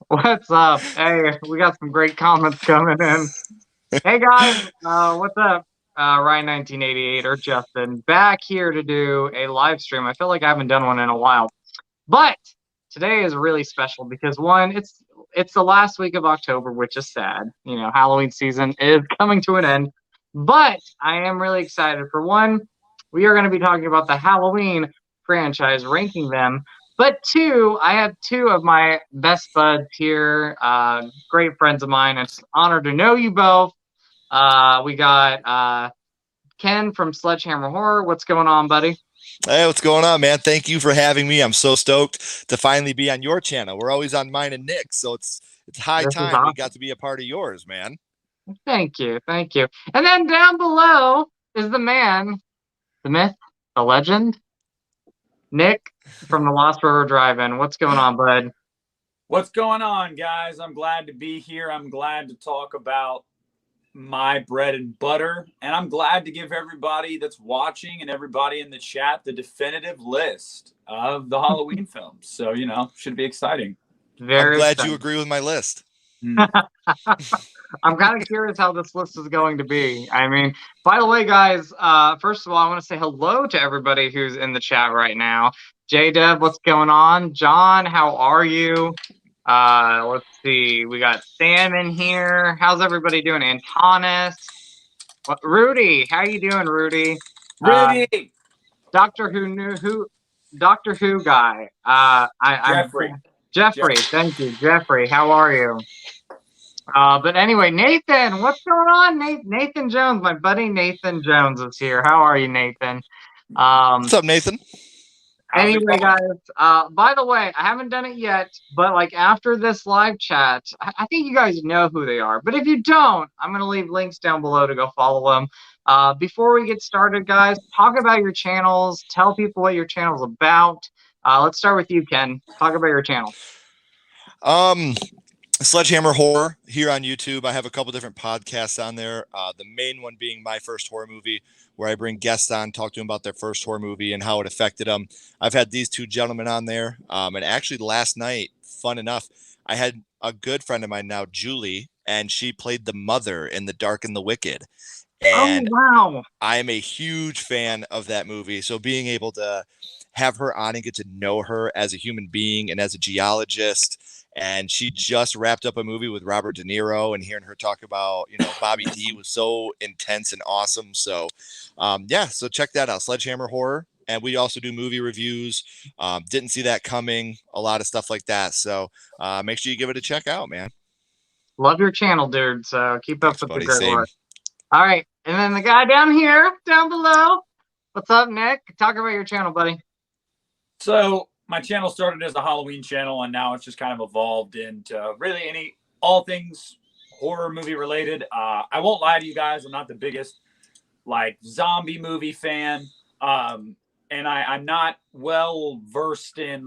What's up? Hey, we got some great comments coming in. Hey guys, what's up? Ryan 1988 or Justin back here to do a live stream. I feel like I haven't done one in a while, but today is really special because one, it's the last week of October, which is sad. You know, Halloween season is coming to an end, but I am really excited. For one, we are going to be talking about the Halloween franchise, ranking them. But two, I have two of my best buds here, great friends of mine. It's an honor to know you both. We got Ken from Sledgehammer Horror. What's going on, buddy? Hey, what's going on, man? Thank you for having me. I'm so stoked to finally be on your channel. We're always on mine and Nick's, so it's high This is time we awesome. got to be a part of yours, man. Thank you, thank you. And then down below is the man, the myth, the legend, Nick from the Lost River Drive-In. What's going on, bud? What's going on, guys? I'm glad to be here. I'm glad to talk about my bread and butter, and I'm glad to give everybody that's watching and everybody in the chat the definitive list of the Halloween films. So, should be exciting. I'm glad exciting. you agree with my list. I'm kind of curious how this list is going to be. I mean, by the way, guys, first of all, I want to say hello to everybody who's in the chat right now. J-Dev, what's going on? John, how are you? Let's see. We got Sam in here. How's everybody doing? Antonis. Rudy, how you doing, Rudy? Rudy! Doctor Who guy. Jeffrey. Thank you, Jeffrey. How are you? But anyway, Nathan, what's going on? Nathan Jones, my buddy Nathan Jones is here. How are you, Nathan? What's up, Nathan? Anyway, guys, by the way, I haven't done it yet, but like after this live chat, I think you guys know who they are. But if you don't, I'm going to leave links down below to go follow them. Before we get started, guys, talk about your channels. Tell people what your channel's about. Let's start with you, Ken. Talk about your channel. Sledgehammer Horror here on YouTube. I have a couple different podcasts on there. The main one being My First Horror Movie, where I bring guests on, talk to them about their first horror movie and how it affected them. I've had these two gentlemen on there. And actually last night, fun enough, I had a good friend of mine now, Julie, and she played the mother in The Dark and the Wicked. And oh, wow. I am a huge fan of that movie. So being able to have her on and get to know her as a human being and as a geologist. And she just wrapped up a movie with Robert De Niro, and hearing her talk about, Bobby D was so intense and awesome. So, so check that out, Sledgehammer Horror. And we also do movie reviews. Didn't see that coming, a lot of stuff like that. So make sure you give it a check out, man. Love your channel, dude. So keep up with buddy. the great Same. work. All right. And then the guy down below. What's up, Nick? Talk about your channel, buddy. So my channel started as a Halloween channel, and now it's just kind of evolved into really all things horror movie related. I won't lie to you guys, I'm not the biggest zombie movie fan. And I'm not well versed in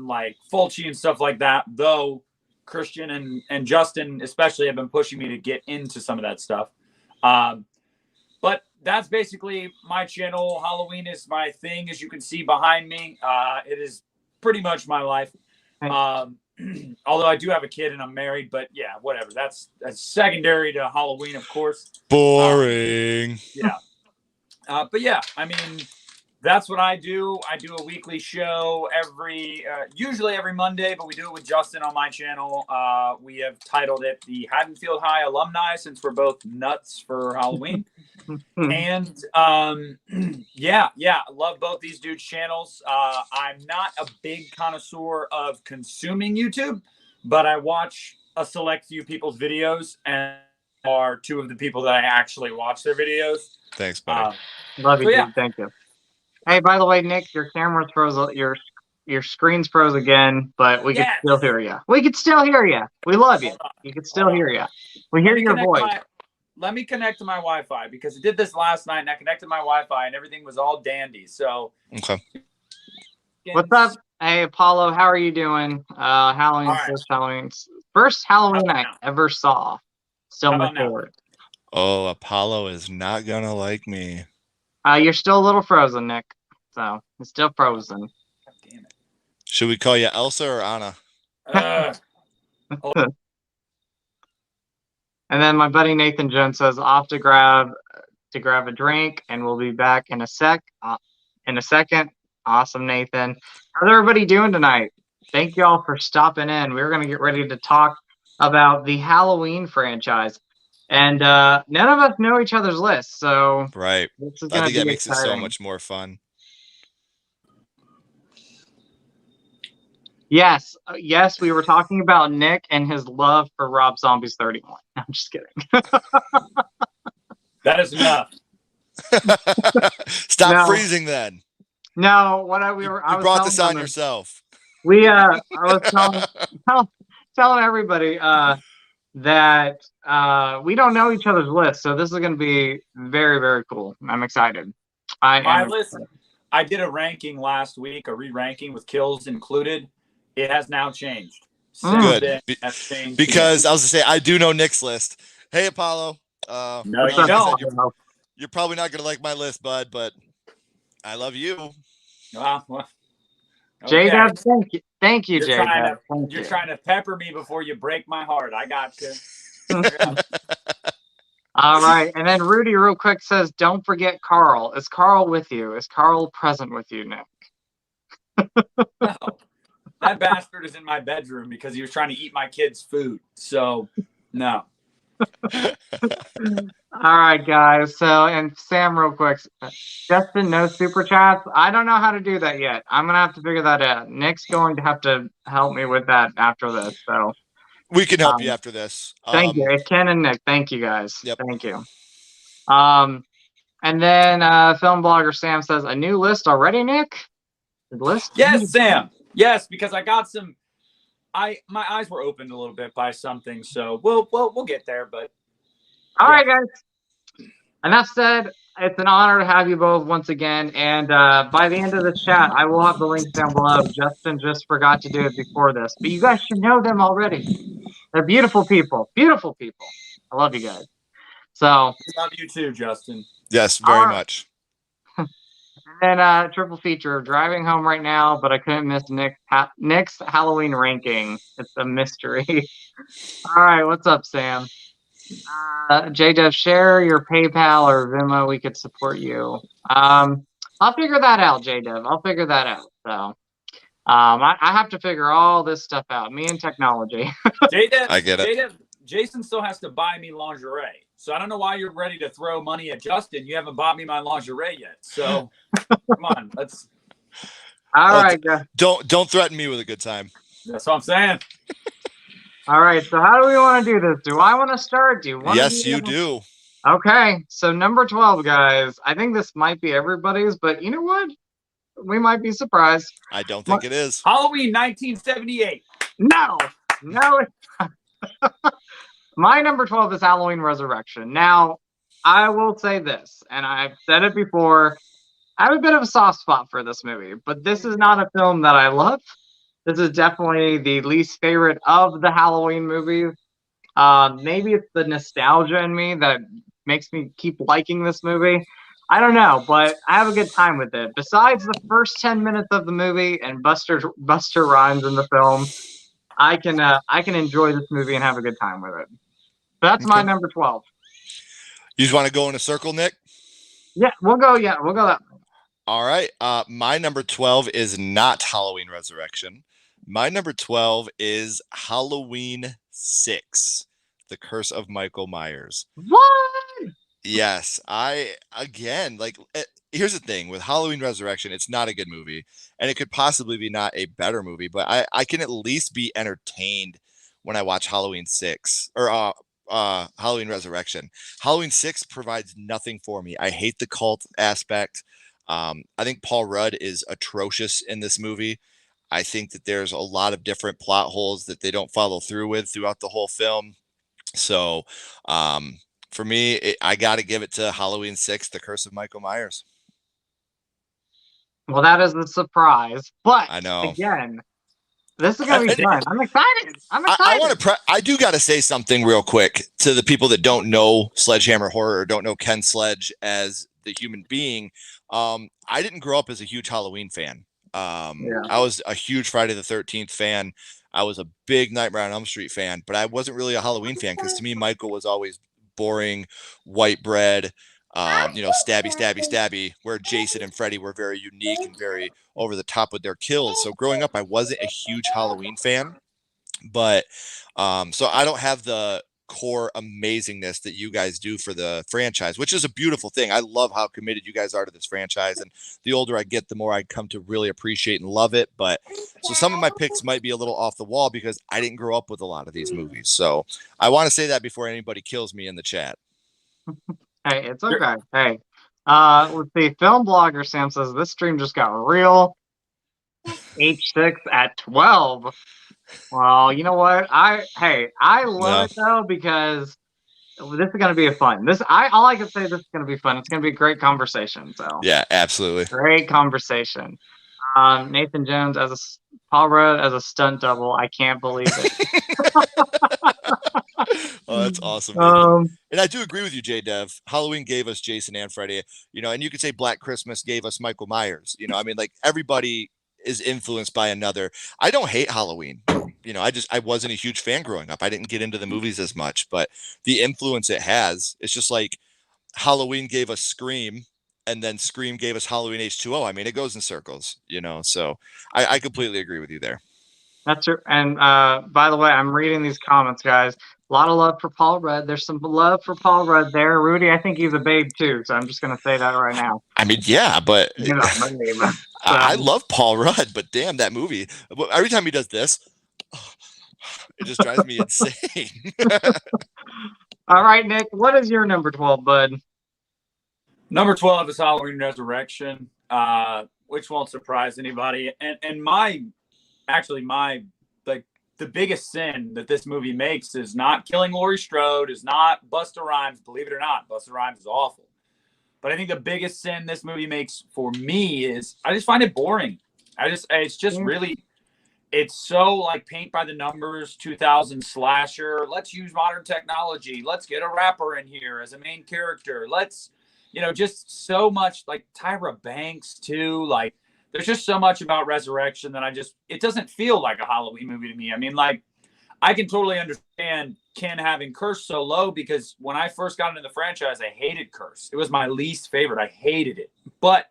Fulci and stuff like that, though Christian and Justin especially have been pushing me to get into some of that stuff. But that's basically my channel. Halloween is my thing, as you can see behind me. It is pretty much my life. Although I do have a kid and I'm married, but yeah, whatever. That's secondary to Halloween, of course. Boring. But yeah, I mean, that's what I do. I do a weekly show usually every Monday, but we do it with Justin on my channel. We have titled it the Haddonfield High Alumni, since we're both nuts for Halloween. And I love both these dudes' channels. I'm not a big connoisseur of consuming YouTube, but I watch a select few people's videos, and are two of the people that I actually watch their videos. Thanks, buddy. Love you, dude. Thank you. Hey, by the way, Nick, your camera's froze. Your screen's froze again, but we can still hear you. We can still hear you. We love you. You can still hear you. We hear your voice. Let me connect to my Wi-Fi, because it did this last night, and I connected my Wi-Fi, and everything was all dandy. So, okay. What's up? Hey, Apollo, how are you doing? Halloween, first Halloween I ever saw. Still move forward. Oh, Apollo is not gonna like me. You're still a little frozen, Nick. So it's still frozen. God damn it. Should we call you Elsa or Anna? And then my buddy Nathan Jones says off to grab a drink, and we'll be back in a second. Awesome, Nathan. How's everybody doing tonight? Thank you all for stopping in. We're gonna get ready to talk about the Halloween franchise, and none of us know each other's lists, so Right. this is I gonna think be that makes it so exciting. much more fun. Yes, we were talking about Nick and his love for Rob Zombie's 31. I'm just kidding. That is enough. Stop No. freezing then. No, You I was brought telling this on them yourself. I was telling everybody that we don't know each other's lists, so this is going to be very, very cool. I'm excited. My list, I did a ranking last week, a re-ranking with kills included. It has now changed. Good. Changed Because I was to say, I do know Nick's list. Hey, Apollo. No, like you I don't. said, you're probably not going to like my list, bud, but I love you. Well, okay. okay. J-Dub, thank you, You're J-Dub. You're trying to pepper me before you break my heart. I got you. All right. And then Rudy real quick says, don't forget Carl. Is Carl with you? Is Carl present with you, Nick? No. That bastard is in my bedroom because he was trying to eat my kids' food. So, no. All right, guys. So, and Sam, real quick. Justin, no super chats. I don't know how to do that yet. I'm going to have to figure that out. Nick's going to have to help me with that after this. So, we can help you after this. Thank you. It's Ken and Nick. Thank you, guys. Yep. Thank you. And then film blogger Sam says, a new list already, Nick? The list? Yes, Sam. Yes, because I got some. My eyes were opened a little bit by something, so we'll get there. But all right, guys. Enough said. It's an honor to have you both once again. And by the end of the chat, I will have the links down below. Justin just forgot to do it before this, but you guys should know them already. They're beautiful people. Beautiful people. I love you guys. So love you too, Justin. Yes, very much. And triple feature, driving home right now, but I couldn't miss Nick's Halloween ranking. It's a mystery. All right, what's up, Sam? J-Dev, share your PayPal or Venmo. We could support you. I'll figure that out, J-Dev. I'll figure that out. So I have to figure all this stuff out. Me and technology. J-Dev, I get it. J-Dev, Jason still has to buy me lingerie. So I don't know why you're ready to throw money at Justin. You haven't bought me my lingerie yet. So come on, let's. All right, guys. Don't threaten me with a good time. That's what I'm saying. All right. So how do we want to do this? Do I want to start? Do you want Yes, to you do. Okay. So number 12, guys. I think this might be everybody's, but you know what? We might be surprised. I don't think it is. Halloween 1978. No. My number 12 is Halloween Resurrection. Now, I will say this, and I've said it before, I have a bit of a soft spot for this movie, but this is not a film that I love. This is definitely the least favorite of the Halloween movies. Maybe it's the nostalgia in me that makes me keep liking this movie. I don't know, but I have a good time with it. Besides the first 10 minutes of the movie and Buster Rhymes in the film, I can enjoy this movie and have a good time with it. So that's my number 12. You just want to go in a circle, Nick? Yeah, we'll go that way. All right. My number 12 is not Halloween Resurrection. My number 12 is Halloween 6, The Curse of Michael Myers. What? Yes. Here's the thing with Halloween Resurrection, it's not a good movie, and it could possibly be not a better movie, but I can at least be entertained when I watch Halloween 6 or Halloween Resurrection. Halloween 6 provides nothing for me. I hate the cult aspect. I think Paul Rudd is atrocious in this movie. I think that there's a lot of different plot holes that they don't follow through with throughout the whole film. So for me, I got to give it to Halloween 6, The Curse of Michael Myers. Well, that is a surprise, but I know. Again, this is gonna be fun. I'm excited. I do got to say something real quick to the people that don't know Sledgehammer Horror or don't know Ken Sledge as the human being. I didn't grow up as a huge Halloween fan. I was a huge Friday the 13th fan. I was a big Nightmare on Elm Street fan, but I wasn't really a Halloween fan because to me, Michael was always boring, white bread, stabby, stabby, stabby, where Jason and Freddy were very unique and very over the top with their kills. So growing up, I wasn't a huge Halloween fan, but so I don't have the core amazingness that you guys do for the franchise, which is a beautiful thing. I love how committed you guys are to this franchise, and the older I get, the more I come to really appreciate and love it. But so some of my picks might be a little off the wall because I didn't grow up with a lot of these movies. So I want to say that before anybody kills me in the chat. Hey, it's okay. Hey, let's see. Film blogger Sam says this stream just got real. H6 at 12. Well, you know what? I love it though because this is gonna be a fun. All I can say this is gonna be fun. It's gonna be a great conversation. So yeah, absolutely, great conversation. Nathan Jones Paul Rudd as a stunt double. I can't believe it. Oh, that's awesome. And I do agree with you, J Dev. Halloween gave us Jason and Freddy, and you could say Black Christmas gave us Michael Myers. I mean, like everybody is influenced by another. I don't hate Halloween. I wasn't a huge fan growing up. I didn't get into the movies as much, but the influence it has, it's just like Halloween gave us Scream, and then Scream gave us Halloween H2O. I mean, it goes in circles, so I completely agree with you there. That's true. And by the way, I'm reading these comments, guys. A lot of love for Paul Rudd. There's some love for Paul Rudd there. Rudy, I think he's a babe too, so I'm just going to say that right now. I mean, yeah, but I love Paul Rudd, but damn, that movie. Every time he does this, it just drives me insane. All right, Nick, what is your number 12, bud? Number 12 is Halloween Resurrection, which won't surprise anybody. And the biggest sin that this movie makes is not killing Laurie Strode, is not Busta Rhymes. Believe it or not, Busta Rhymes is awful. But I think the biggest sin this movie makes for me is I just find it boring. It's so like paint by the numbers, 2000 slasher. Let's use modern technology. Let's get a rapper in here as a main character. Let's, just so much like Tyra Banks too. Like there's just so much about Resurrection that it doesn't feel like a Halloween movie to me. I mean, like I can totally understand Ken having Curse so low because when I first got into the franchise, I hated Curse. It was my least favorite. I hated it. But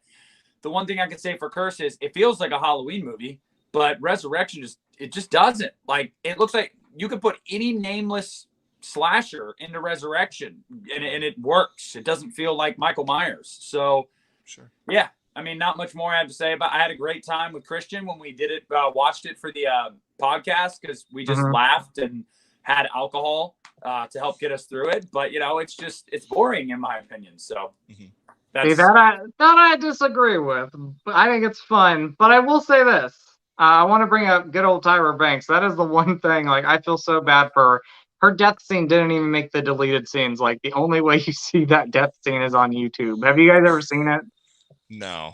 the one thing I can say for Curse is it feels like a Halloween movie. But Resurrection just doesn't. Like it looks like you could put any nameless slasher into Resurrection and it works. It doesn't feel like Michael Myers. So sure. Yeah. I mean, not much more I have to say about. I had a great time with Christian when we did it. Watched it for the podcast because we just laughed and had alcohol to help get us through it. But it's boring in my opinion. So see, that I disagree with. But I think it's fun. But I will say this. I want to bring up good old Tyra Banks. That is the one thing. Like I feel so bad for her. Her death scene didn't even make the deleted scenes. Like the only way you see that death scene is on YouTube. Have you guys ever seen it? No.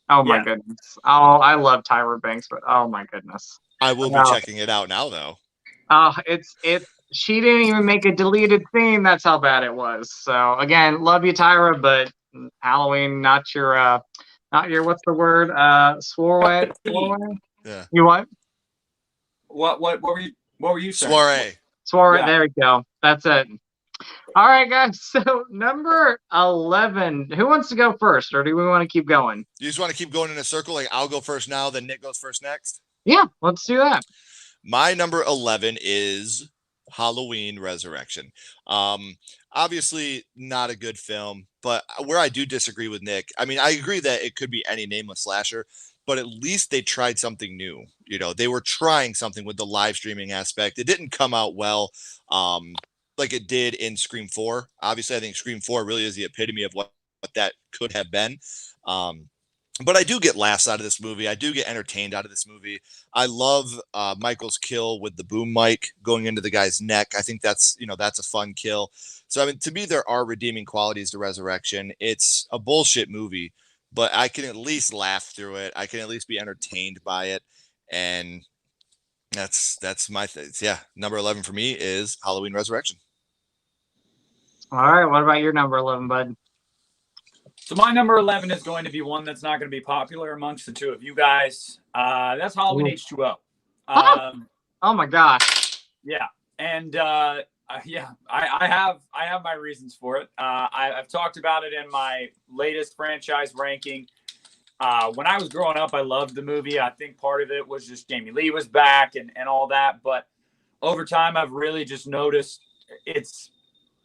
Oh my goodness. Oh, I love Tyra Banks, but oh my goodness. I will be checking it out now though. She didn't even make a deleted scene. That's how bad it was. So again, love you, Tyra, but Halloween, not your what's the word? Soiree. Yeah. You what? What were you saying? Soiree. Yeah. There we go. That's it. All right, guys. So number 11. Who wants to go first, or do we want to keep going? You just want to keep going in a circle? Like I'll go first now, then Nick goes first next? Yeah, let's do that. My number 11 is Halloween Resurrection. Obviously not a good film, but where I do disagree with Nick, I mean, I agree that it could be any nameless slasher, but at least they tried something new. They were trying something with the live streaming aspect. It didn't come out well. Like it did in Scream 4. Obviously, I think Scream 4 really is the epitome of what that could have been. But I do get laughs out of this movie. I do get entertained out of this movie. I love Michael's kill with the boom mic going into the guy's neck. I think that's a fun kill. So, I mean, to me, there are redeeming qualities to Resurrection. It's a bullshit movie, but I can at least laugh through it. I can at least be entertained by it. And that's my thing. Yeah. Number 11 for me is Halloween Resurrection. All right. What about your number 11, bud? So my number 11 is going to be one that's not going to be popular amongst the two of you guys. That's Halloween H2O. Oh my gosh. Yeah, and yeah, I have my reasons for it. I've talked about it in my latest franchise ranking. When I was growing up, I loved the movie. I think part of it was just Jamie Lee was back and all that. But over time, I've really just noticed it's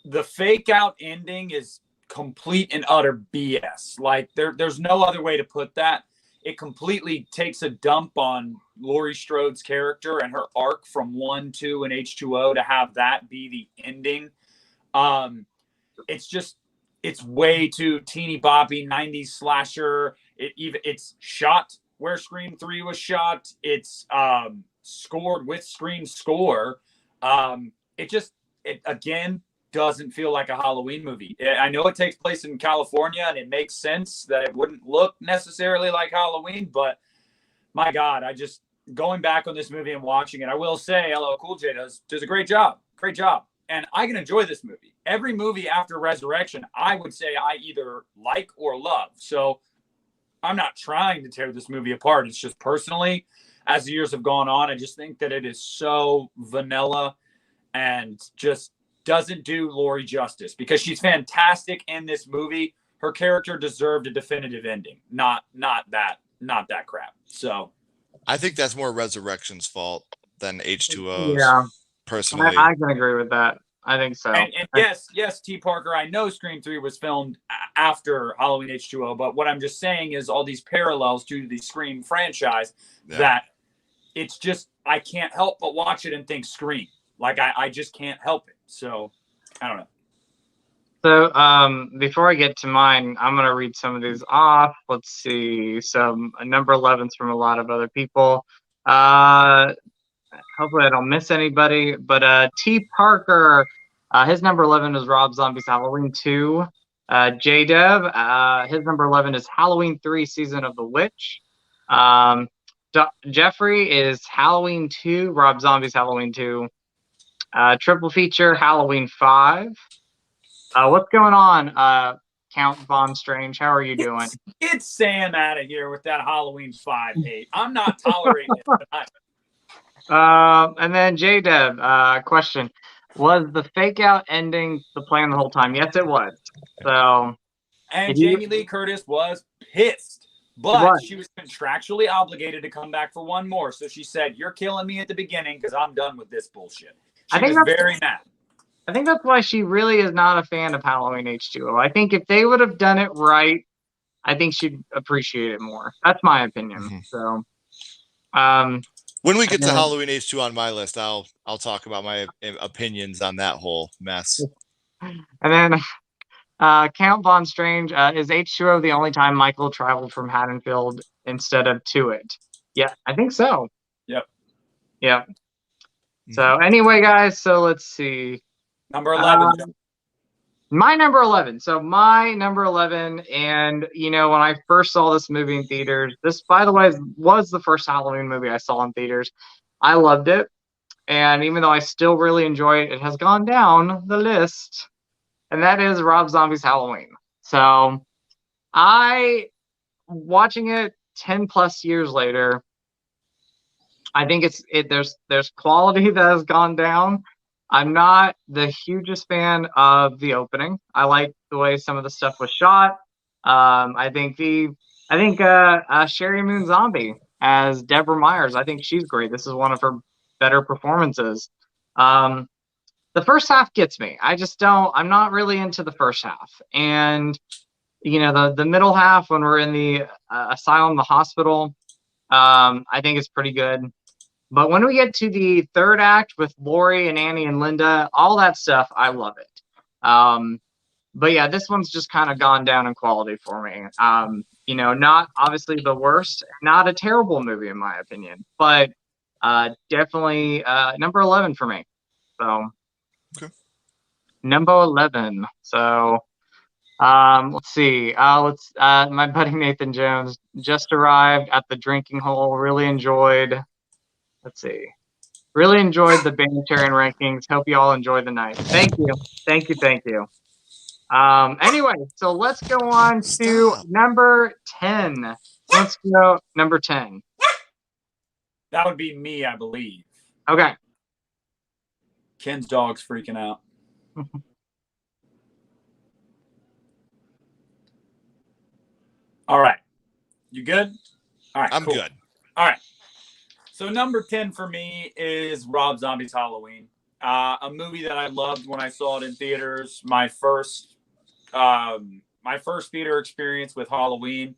the fake out ending is complete and utter BS. Like there's no other way to put that. It completely takes a dump on Laurie Strode's character and her arc from 1, 2, and H2O to have that be the ending. It's way too teeny boppy 90s slasher. It's shot where Scream 3 was shot. It's scored with Scream score. It again doesn't feel like a Halloween movie. I know it takes place in California and it makes sense that it wouldn't look necessarily like Halloween, but my God, going back on this movie and watching it, I will say LL Cool J does a great job. Great job. And I can enjoy this movie. Every movie after Resurrection, I would say I either like or love. So I'm not trying to tear this movie apart. It's just personally, as the years have gone on, I just think that it is so vanilla and just doesn't do Laurie justice because she's fantastic in this movie. Her character deserved a definitive ending, not that crap. So I think that's more Resurrection's fault than H2O's. Yeah. Personally, I can agree with that. I think so. And yes, T. Parker, I know Scream 3 was filmed after Halloween H2O, but what I'm just saying is all these parallels to the Scream franchise that it's just, I can't help but watch it and think Scream. Like, I just can't help it. So, I don't know. So, before I get to mine, I'm going to read some of these off. Let's see. Some number 11s from a lot of other people. Hopefully I don't miss anybody. But T. Parker, his number 11 is Rob Zombie's Halloween 2. J-Dev, his number 11 is Halloween 3, Season of the Witch. Jeffrey is Halloween 2, Rob Zombie's Halloween 2. Triple feature, Halloween 5. What's going on, Count Von Strange? How are you doing? It's Sam out of here with that Halloween 5-8. I'm not tolerating it tonight. And then J-Dev, question. Was the fake out ending the plan the whole time? Yes, it was. So, and Jamie Lee Curtis was pissed, but she was contractually obligated to come back for one more. So she said, "You're killing me at the beginning because I'm done with this bullshit." She was very mad. I think that's why she really is not a fan of Halloween H2O. I think if they would have done it right, I think she'd appreciate it more. That's my opinion. Mm-hmm. So, when we get to Halloween H2 on my list, I'll talk about my opinions on that whole mess. And then Count Von Strange, is H2O the only time Michael traveled from Haddonfield instead of to it? Yeah, I think so. Yep. Yeah. So anyway, guys, so let's see. Number 11. My number 11. So my number 11, and when I first saw this movie in theaters, this, by the way, was the first Halloween movie I saw in theaters. I loved it. And even though I still really enjoy it, it has gone down the list. And that is Rob Zombie's Halloween. So watching it 10 plus years later, I think there's quality that has gone down. I'm not the hugest fan of the opening. I like the way some of the stuff was shot. I think Sherry Moon Zombie as Deborah Myers, I think she's great. This is one of her better performances. The first half gets me. I'm not really into the first half. And, the middle half when we're in the asylum, the hospital, I think it's pretty good. But when we get to the third act with Laurie and Annie and Linda, all that stuff, I love it. But yeah, this one's just kind of gone down in quality for me. Not obviously the worst, not a terrible movie in my opinion, but definitely number 11 for me. So, okay. Number 11. So, let's see. My buddy Nathan Jones just arrived at the drinking hole. Really enjoyed the Banitarian rankings. Hope you all enjoy the night. Thank you. Anyway, so let's go on to number 10. Let's go number 10. That would be me, I believe. Okay. Ken's dog's freaking out. All right. You good? All right. I'm cool. good. All right. So number 10 for me is Rob Zombie's Halloween. A movie that I loved when I saw it in theaters. My first theater experience with Halloween.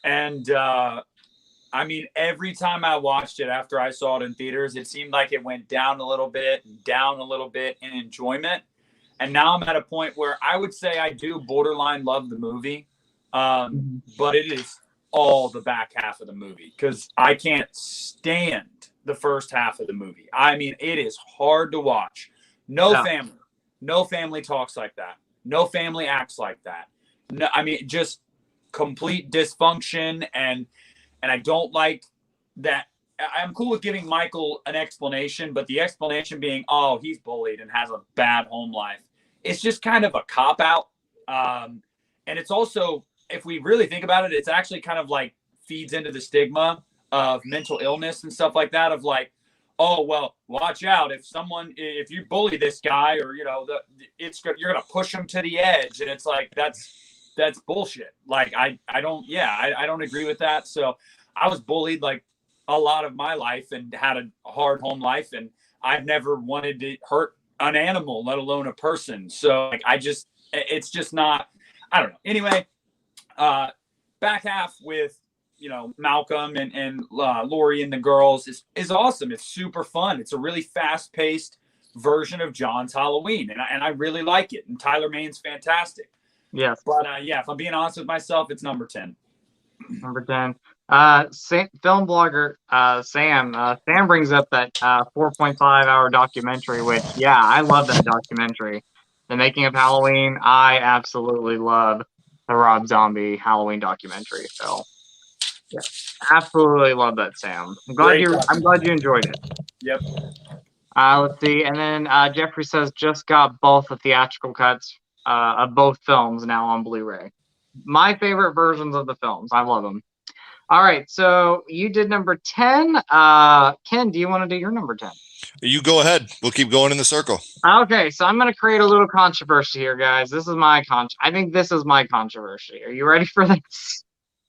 And I mean, every time I watched it after I saw it in theaters, it seemed like it went down a little bit in enjoyment. And now I'm at a point where I would say I do borderline love the movie. But it is all the back half of the movie because I can't stand the first half of the movie. I mean, it is hard to watch. No family talks like that. No family acts like that. No, I mean, just complete dysfunction. And I don't like that. I'm cool with giving Michael an explanation, but the explanation being, oh, he's bullied and has a bad home life. It's just kind of a cop out. And it's also, if we really think about it, it's actually kind of like feeds into the stigma of mental illness and stuff like that, of like, oh, well, watch out. If you bully this guy, or, you're going to push him to the edge. And it's like, that's bullshit. Like, I don't agree with that. So I was bullied like a lot of my life and had a hard home life. And I've never wanted to hurt an animal, let alone a person. So like, it's just not, I don't know. Anyway, back half with, Malcolm and Lori and the girls is awesome. It's super fun. It's a really fast paced version of John's Halloween. And I really like it. And Tyler Maine's fantastic. Yes. But if I'm being honest with myself, it's number 10. Number 10. Film blogger Sam brings up that 4.5 hour documentary, which, yeah, I love that documentary. The Making of Halloween. I absolutely love the Rob Zombie Halloween documentary. So, yeah, absolutely love that, Sam. I'm glad you enjoyed it. Yep. Let's see, and then Jeffrey says just got both the theatrical cuts of both films now on Blu-ray. My favorite versions of the films. I love them. All right, so you did number 10. Ken, do you want to do your number 10? You go ahead. We'll keep going in the circle. Okay, so I'm going to create a little controversy here, guys. This is my I think this is my controversy. Are you ready for this?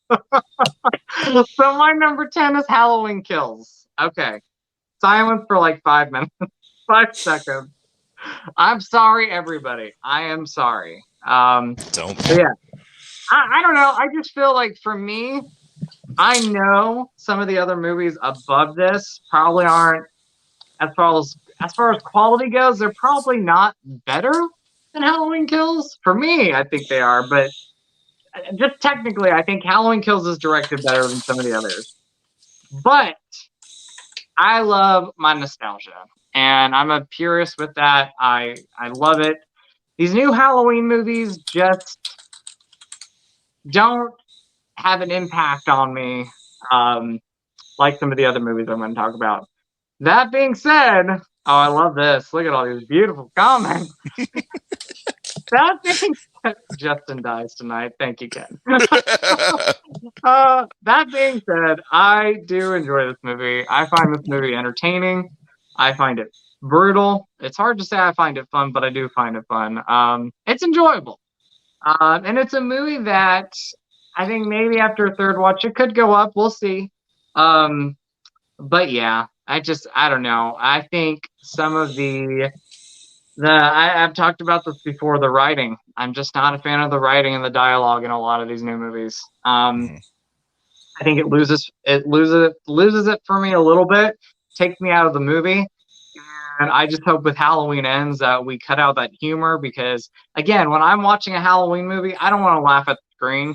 So my number 10 is Halloween Kills. Okay. Silence for like 5 minutes. 5 seconds. I'm sorry, everybody. I am sorry. Don't. Yeah. I don't know. I just feel like for me, I know some of the other movies above this probably aren't, as far as quality goes, they're probably not better than Halloween Kills. For me, I think they are, but just technically, I think Halloween Kills is directed better than some of the others. But I love my nostalgia, and I'm a purist with that. I love it. These new Halloween movies just don't have an impact on me like some of the other movies I'm going to talk about. That being said, oh, I love this. Look at all these beautiful comments. That being said, Justin dies tonight. Thank you, Ken. That being said, I do enjoy this movie. I find this movie entertaining. I find it brutal. It's hard to say I find it fun, but I do find it fun. It's enjoyable. And it's a movie that I think maybe after a third watch, it could go up. We'll see. But yeah, I don't know. I think some of I've talked about this before, the writing. I'm just not a fan of the writing and the dialogue in a lot of these new movies. I think it loses it for me a little bit, takes me out of the movie. And I just hope with Halloween Ends that we cut out that humor, because again, when I'm watching a Halloween movie, I don't want to laugh at the screen.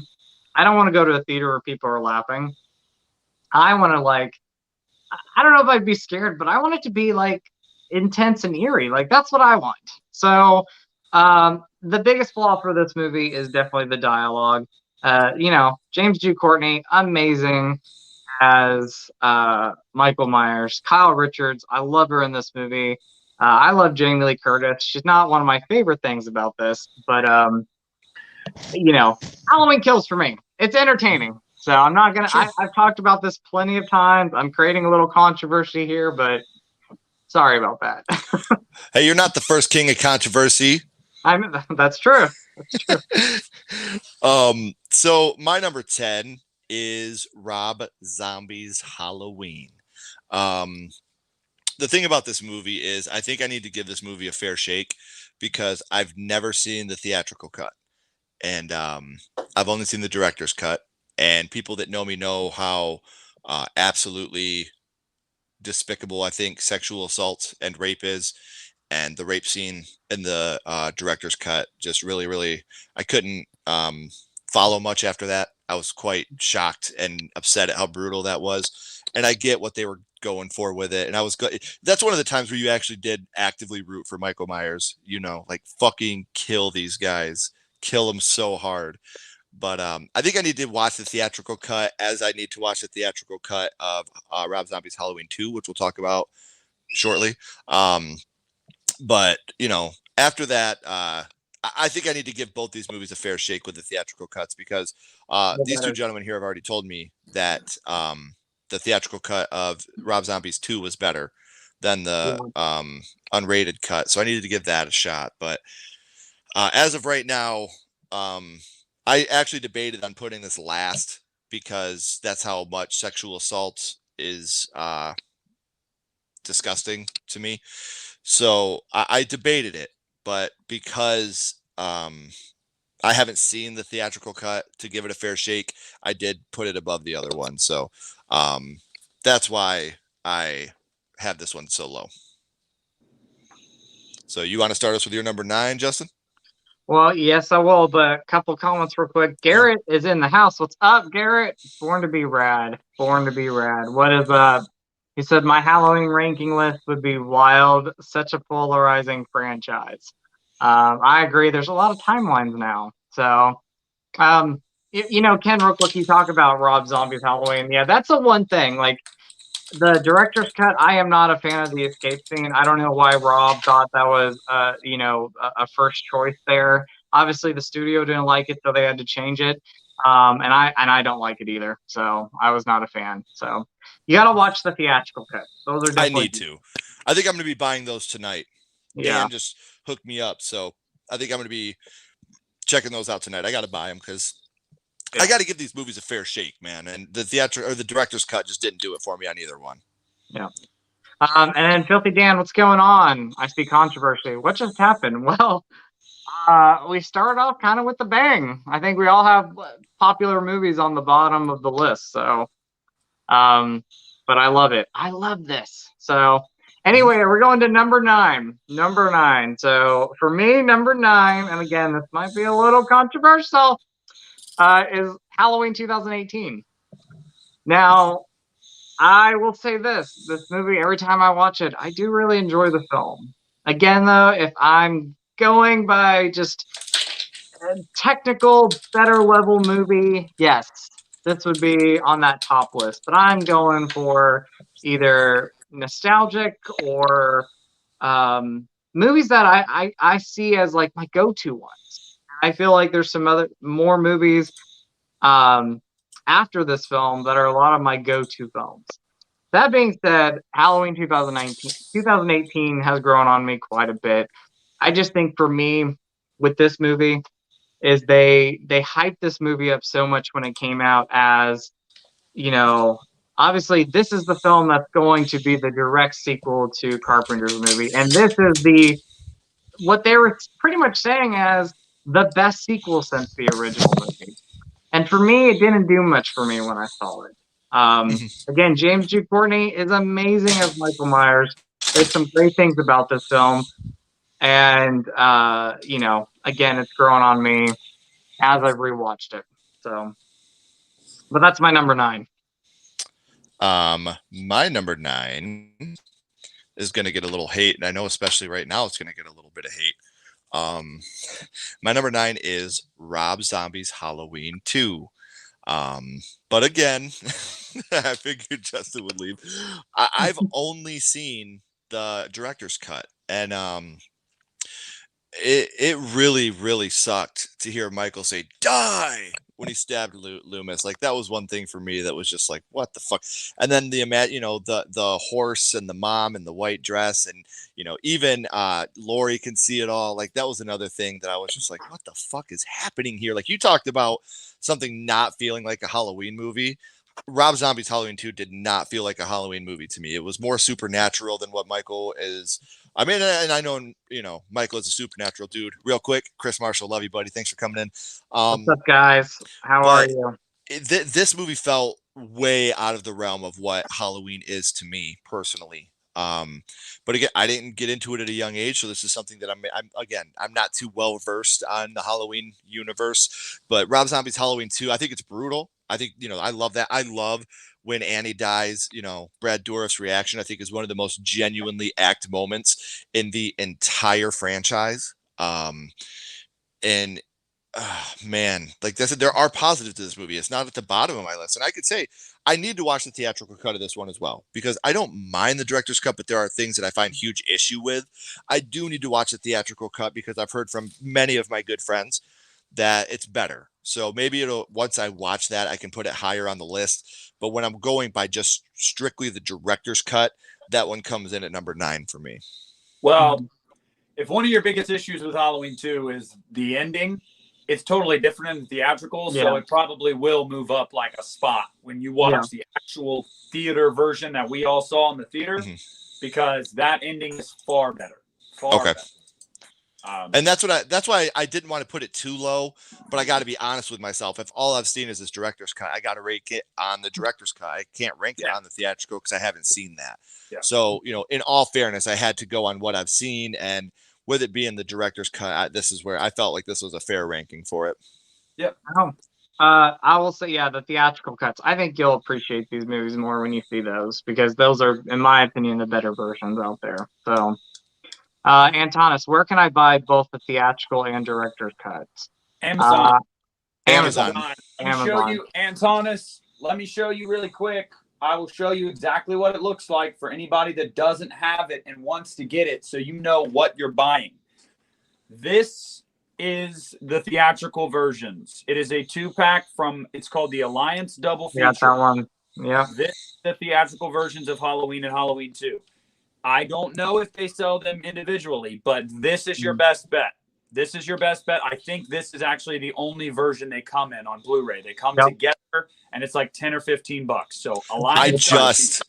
I don't want to go to a theater where people are laughing. I want to I don't know if I'd be scared, but I want it to be like intense and eerie. Like that's what I want. So the biggest flaw for this movie is definitely the dialogue. James Jude Courtney, amazing as Michael Myers. Kyle Richards, I love her in this movie. I love Jamie Lee Curtis. She's not one of my favorite things about this, but Halloween Kills for me. It's entertaining. So I'm not gonna. I've talked about this plenty of times. I'm creating a little controversy here, but Sorry about that. Hey, you're not the first king of controversy. That's true. So my number 10 is Rob Zombie's Halloween. The thing about this movie is I think I need to give this movie a fair shake because I've never seen the theatrical cut. And I've only seen the director's cut. And people that know me know how absolutely despicable I think sexual assault and rape is. And the rape scene in the director's cut just really, really, I couldn't follow much after that. I was quite shocked and upset at how brutal that was. And I get what they were going for with it. And I was good. That's one of the times where you actually did actively root for Michael Myers, like fucking kill these guys, kill them so hard. But I think I need to watch the theatrical cut as I need to watch the theatrical cut of Rob Zombie's Halloween 2, which we'll talk about shortly. But after that, I think I need to give both these movies a fair shake with the theatrical cuts because these two gentlemen here have already told me that the theatrical cut of Rob Zombie's 2 was better than the unrated cut. So I needed to give that a shot. But as of right now, I actually debated on putting this last because that's how much sexual assault is disgusting to me. So I debated it, but because I haven't seen the theatrical cut to give it a fair shake, I did put it above the other one. So that's why I have this one so low. So you want to start us with your number 9, Justin? Well, yes, I will, but a couple comments real quick. Garrett is in the house. What's up, Garrett? Born to be rad. Born to be rad. What is up? He said, my Halloween ranking list would be wild. Such a polarizing franchise. I agree. There's a lot of timelines now. So, Ken, real quick, you talk about Rob Zombie's Halloween. Yeah, that's the one thing. Like, the director's cut, I am not a fan of the escape scene. I don't know why Rob thought that was, a first choice there. Obviously, the studio didn't like it, so they had to change it. And I don't like it either. So I was not a fan. So you got to watch the theatrical cut. Those are definitely. I need to. I think I'm going to be buying those tonight. Yeah. Dan just hooked me up, so I think I'm going to be checking those out tonight. I got to buy them because I got to give these movies a fair shake, man. And the the director's cut just didn't do it for me on either one. Yeah. And then Filthy Dan, what's going on? I see controversy. What just happened? Well, we started off kind of with the bang. I think we all have popular movies on the bottom of the list. So, but I love it. I love this. So anyway, we're going to number 9. Number 9. So for me, number 9, and again, this might be a little controversial, is Halloween 2018. Now, I will say this movie, every time I watch it, I do really enjoy the film. Again, though, if I'm going by just a technical, better level movie, yes, this would be on that top list. But I'm going for either nostalgic or movies that I see as like my go-to ones. I feel like there's some more movies after this film that are a lot of my go-to films. That being said, Halloween 2018 has grown on me quite a bit. I just think for me, with this movie, is they hyped this movie up so much when it came out as, obviously this is the film that's going to be the direct sequel to Carpenter's movie. And this is what they were pretty much saying as the best sequel since the original movie. And for me, it didn't do much for me when I saw it. Again, James G. Courtney is amazing as Michael Myers. There's some great things about this film. And, again, it's grown on me as I've rewatched it. So, but that's my number 9. My number 9 is going to get a little hate. And I know, especially right now, it's going to get a little bit of hate. My number 9 is Rob Zombie's Halloween 2. But again, I figured Justin would leave. I've only seen the director's cut, and it really, really sucked to hear Michael say "die" when he stabbed Loomis. Like that was one thing for me that was just like, what the fuck? And then the horse and the mom and the white dress, and even Lori can see it all. Like that was another thing that I was just like, what the fuck is happening here? Like you talked about something not feeling like a Halloween movie. Rob Zombie's Halloween 2 did not feel like a Halloween movie to me. It was more supernatural than what Michael is. I mean, and I know, Michael is a supernatural dude. Real quick, Chris Marshall, love you, buddy. Thanks for coming in. What's up, guys? How are you? This movie felt way out of the realm of what Halloween is to me personally. But again, I didn't get into it at a young age, so this is something that I'm not too well versed on the Halloween universe. But Rob Zombie's Halloween 2, I think it's brutal. I think I love that. I love when Annie dies. Brad Dourif's reaction, I think, is one of the most genuinely act moments in the entire franchise. And man, like I said, there are positives to this movie. It's not at the bottom of my list, and I could say I need to watch the theatrical cut of this one as well, because I don't mind the director's cut, but there are things that I find huge issue with. I do need to watch the theatrical cut because I've heard from many of my good friends that it's better. So maybe once I watch that, I can put it higher on the list. But when I'm going by just strictly the director's cut, that one comes in at number 9 for me. Well, if one of your biggest issues with Halloween 2 is the ending, it's totally different in the theatrical, so it probably will move up like a spot when you watch the actual theater version that we all saw in the theater, because that ending is far better. Far better. And that's why I didn't want to put it too low, but I got to be honest with myself. If all I've seen is this director's cut, I got to rank it on the director's cut. I can't rank it on the theatrical because I haven't seen that. Yeah. So, in all fairness, I had to go on what I've seen, and with it being the director's cut, this is where I felt like this was a fair ranking for it. Yeah. I will say, the theatrical cuts. I think you'll appreciate these movies more when you see those, because those are, in my opinion, the better versions out there. So, Antonis, where can I buy both the theatrical and director's cuts? Amazon. Amazon. Let me show you, Antonis. Let me show you really quick. I will show you exactly what it looks like for anybody that doesn't have it and wants to get it, so you know what you're buying. This is the theatrical versions. It is a 2-pack it's called the Alliance Double Feature. Yeah, that one. Yeah. This is the theatrical versions of Halloween and Halloween 2. I don't know if they sell them individually, but this is your best bet. This is your best bet. I think this is actually the only version they come in on Blu-ray. They come together, and it's like $10 or $15. So I just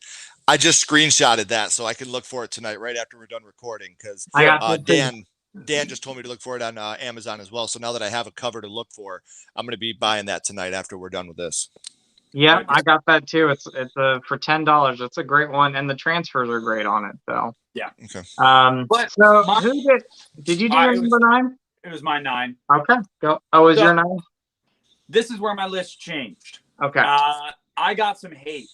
screenshotted that so I can look for it tonight right after we're done recording, because Dan just told me to look for it on Amazon as well. So now that I have a cover to look for, I'm going to be buying that tonight after we're done with this. Yeah, I got that too. It's for $10. It's a great one, and the transfers are great on it. So yeah. Okay. But so did you do your number 9? It was my 9. Okay, go. Oh, was your 9? This is where my list changed. Okay. I got some hate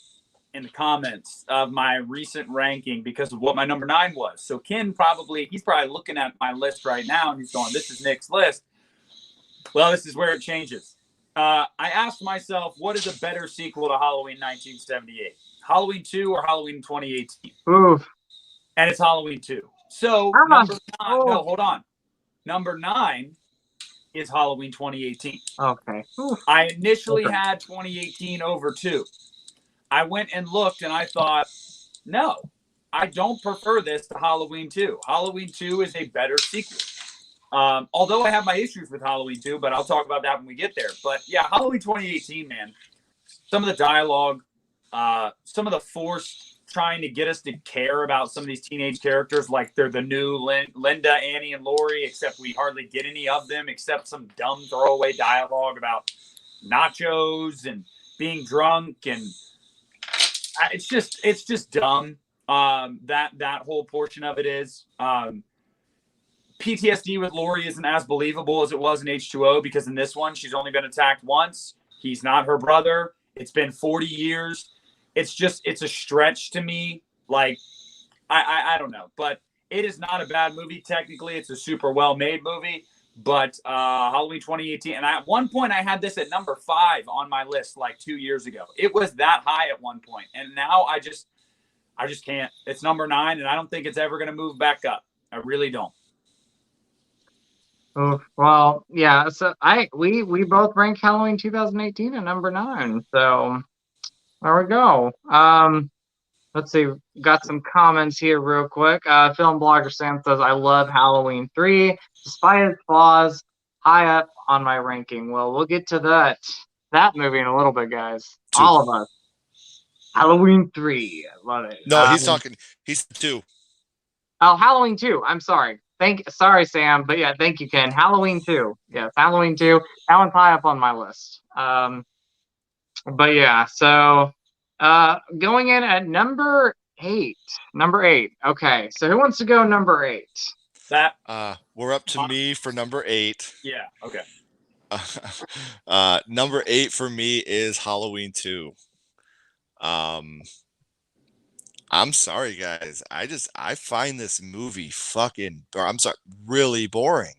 in the comments of my recent ranking because of what my number 9 was. So Ken he's probably looking at my list right now and he's going, "This is Nick's list." Well, this is where it changes. I asked myself, what is a better sequel to Halloween 1978? Halloween 2 or Halloween 2018? Oof. And it's Halloween 2. So hold on. Number 9 is Halloween 2018. Okay. Oof. I initially had 2018 over 2. I went and looked and I thought, no, I don't prefer this to Halloween 2. Halloween 2 is a better sequel. Although I have my issues with Halloween 2, but I'll talk about that when we get there. But yeah, Halloween 2018, man, some of the dialogue, some of the forced trying to get us to care about some of these teenage characters, like they're the new Linda, Annie, and Lori, except we hardly get any of them except some dumb throwaway dialogue about nachos and being drunk, and it's just dumb. That whole portion of it is. PTSD with Lori isn't as believable as it was in H2O, because in this one, she's only been attacked once. He's not her brother. It's been 40 years. It's a stretch to me. Like, I don't know, but it is not a bad movie. Technically, it's a super well-made movie, but Halloween 2018, and at one point I had this at number 5 on my list like 2 years ago. It was that high at one point, and now I just can't. It's number 9, and I don't think it's ever going to move back up. I really don't. Oh, well, yeah. So we both rank Halloween 2018 at number 9. So there we go. Let's see. Got some comments here real quick. Film blogger Sam says, I love Halloween 3, despite its flaws, high up on my ranking. Well, we'll get to that movie in a little bit, guys. 2. All of us. Halloween 3. I love it. No, he's 2. Oh, Halloween 2. I'm sorry. Sorry, Sam, but yeah, thank you, Ken. Halloween 2. Yes, Halloween 2. That one's high up on my list. But yeah, so going in at number 8. Number 8. Okay, so who wants to go number 8? That We're up to me for number 8. yeah, okay. Number 8 for me is Halloween 2. I'm sorry, guys. I find this movie really boring.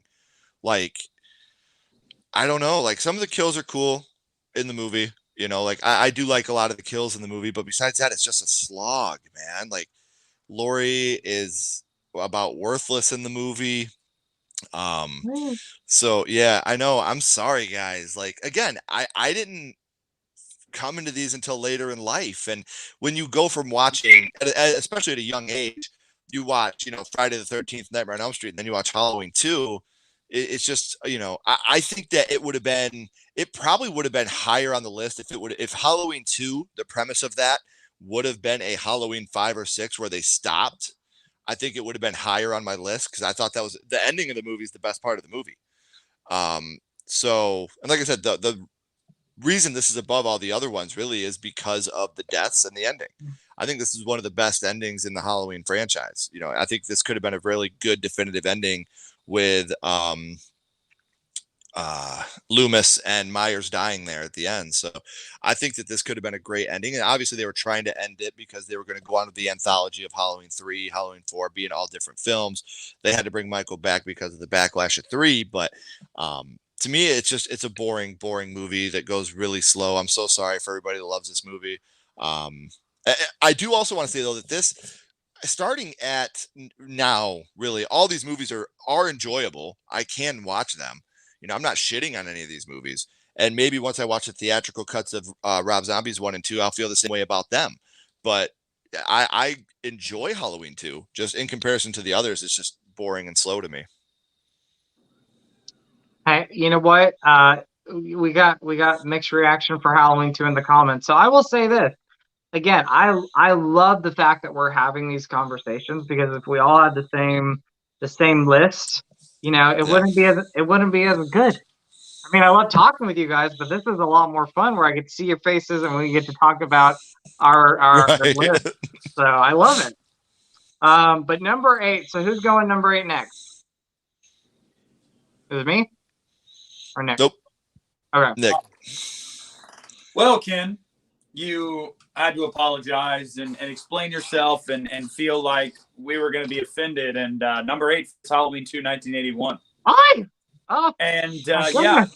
Like, I don't know. Like, some of the kills are cool in the movie. You know, like I do like a lot of the kills in the movie, but besides that, it's just a slog, man. Like, Laurie is about worthless in the movie. So yeah, I know. I'm sorry, guys. Like, again, I didn't come into these until later in life, and when you go from watching, especially at a young age, you watch, Friday the 13th, Nightmare on Elm Street, and then you watch Halloween 2. It's just, I think that it probably would have been higher on the list if Halloween 2, the premise of that would have been a Halloween 5 or 6 where they stopped. I think it would have been higher on my list because I thought that was the ending of the movie is the best part of the movie. So, and like I said, the reason this is above all the other ones really is because of the deaths and the ending. I think this is one of the best endings in the Halloween franchise. I think this could have been a really good definitive ending with Loomis and Myers dying there at the end. So I think that this could have been a great ending. And obviously they were trying to end it because they were going to go on to the anthology of Halloween 3, Halloween 4, being all different films. They had to bring Michael back because of the backlash of 3. But to me, it's a boring movie that goes really slow. I'm so sorry for everybody that loves this movie. I do also want to say, though, that this, starting at now, really, all these movies are enjoyable. I can watch them. I'm not shitting on any of these movies. And maybe once I watch the theatrical cuts of Rob Zombie's 1 and 2, I'll feel the same way about them. But I enjoy Halloween 2. Just in comparison to the others, it's just boring and slow to me. Hey, you know what? We got mixed reaction for Halloween 2 in the comments. So I will say this. Again, I love the fact that we're having these conversations, because if we all had the same list, it wouldn't be as good. I mean, I love talking with you guys, but this is a lot more fun where I get to see your faces and we get to talk about our list. So I love it. But number 8. So who's going number 8 next? Is it me or Nick? Nope. Okay. Nick. Well, Ken, you had to apologize and explain yourself and feel like we were going to be offended. And number 8 is Halloween 2, 1981. Why? Oh, and yeah,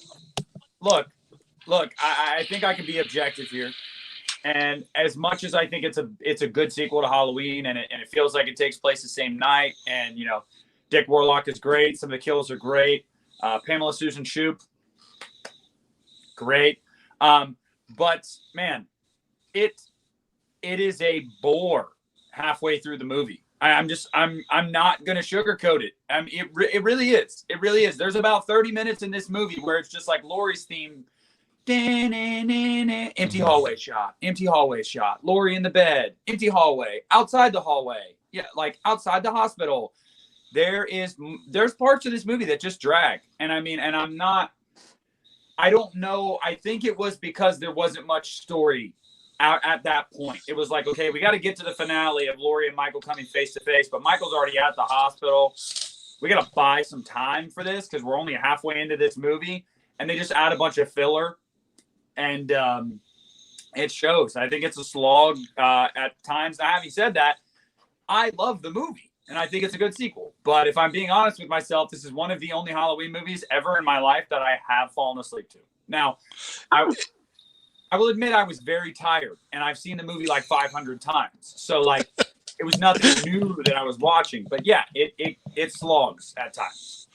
look, I think I can be objective here. And as much as I think it's a good sequel to Halloween, and it feels like it takes place the same night, and Dick Warlock is great, some of the kills are great, Pamela Susan Shoop, great, but man, it is a bore halfway through the movie. I'm not gonna sugarcoat it. It really is. It really is. There's about 30 minutes in this movie where it's just like Laurie's theme. Empty hallway shot. Laurie in the bed. Empty hallway. Outside the hallway. Yeah, like outside the hospital. There's parts of this movie that just drag. And I don't know. I think it was because there wasn't much story at that point. It was like, okay, we got to get to the finale of Laurie and Michael coming face to face, but Michael's already at the hospital. We got to buy some time for this because we're only halfway into this movie, and they just add a bunch of filler, and it shows. I think it's a slog at times. Now, having said that, I love the movie, and I think it's a good sequel. But if I'm being honest with myself, this is one of the only Halloween movies ever in my life that I have fallen asleep to. Now, I will admit I was very tired, and I've seen the movie like 500 times. So like, it was nothing new that I was watching. But yeah, it slogs at times.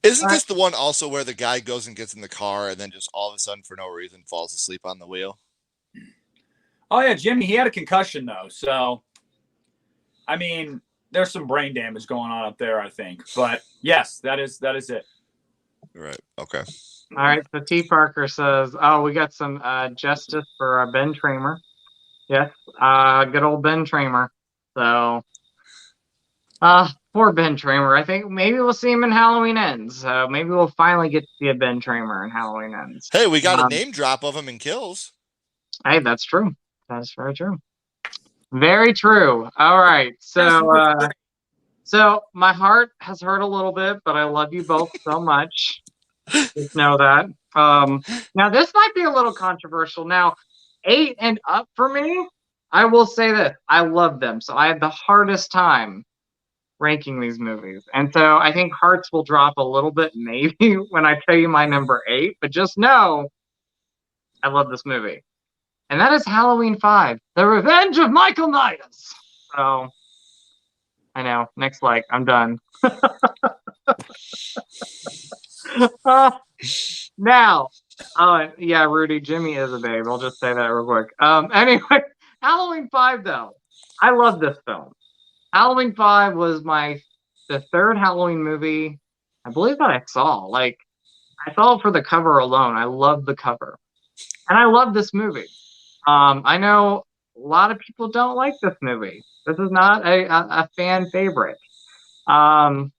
Isn't this the one also where the guy goes and gets in the car and then just all of a sudden, for no reason, falls asleep on the wheel? Oh, yeah, Jimmy, he had a concussion, though. So, I mean, there's some brain damage going on up there, I think. But, yes, that is it. Right. Okay. All right. So T. Parker says, "Oh, we got some justice for Ben Tramer." Yes, good old Ben Tramer. So, poor Ben Tramer. I think maybe we'll see him in Halloween Ends. Maybe we'll finally get to see a Ben Tramer in Halloween Ends. Hey, we got a name drop of him in Kills. Hey, that's true. That's very true. Very true. All right. So my heart has hurt a little bit, but I love you both so much. Just know that. Now this might be a little controversial. Now, 8 and up for me, I will say this. I love them. So I had the hardest time ranking these movies. And so I think hearts will drop a little bit maybe when I tell you my number 8. But just know I love this movie. And that is Halloween 5, The Revenge of Michael Myers. So I know. Next like, I'm done. Now, yeah, Rudy, Jimmy is a babe. I'll just say that real quick. Anyway, Halloween 5, though. I love this film. Halloween 5 was the third Halloween movie I believe that I saw. Like, I saw it for the cover alone. I love the cover. And I love this movie. I know a lot of people don't like this movie. This is not a fan favorite. But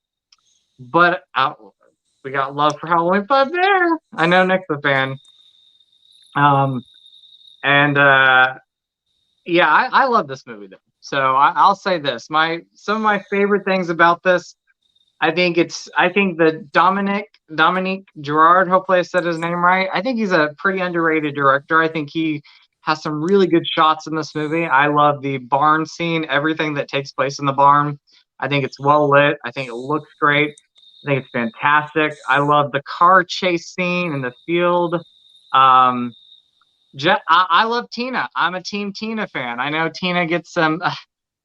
we got love for Halloween 5 there. I know Nick's a fan. Yeah, I love this movie though. So I'll say this. Some of my favorite things about this, I think the Dominique Gerard, hopefully I said his name right. I think he's a pretty underrated director. I think he has some really good shots in this movie. I love the barn scene, everything that takes place in the barn. I think it's well lit. I think it looks great. I think it's fantastic. I love the car chase scene in the field. I love Tina. I'm a Team Tina fan. I know Tina gets some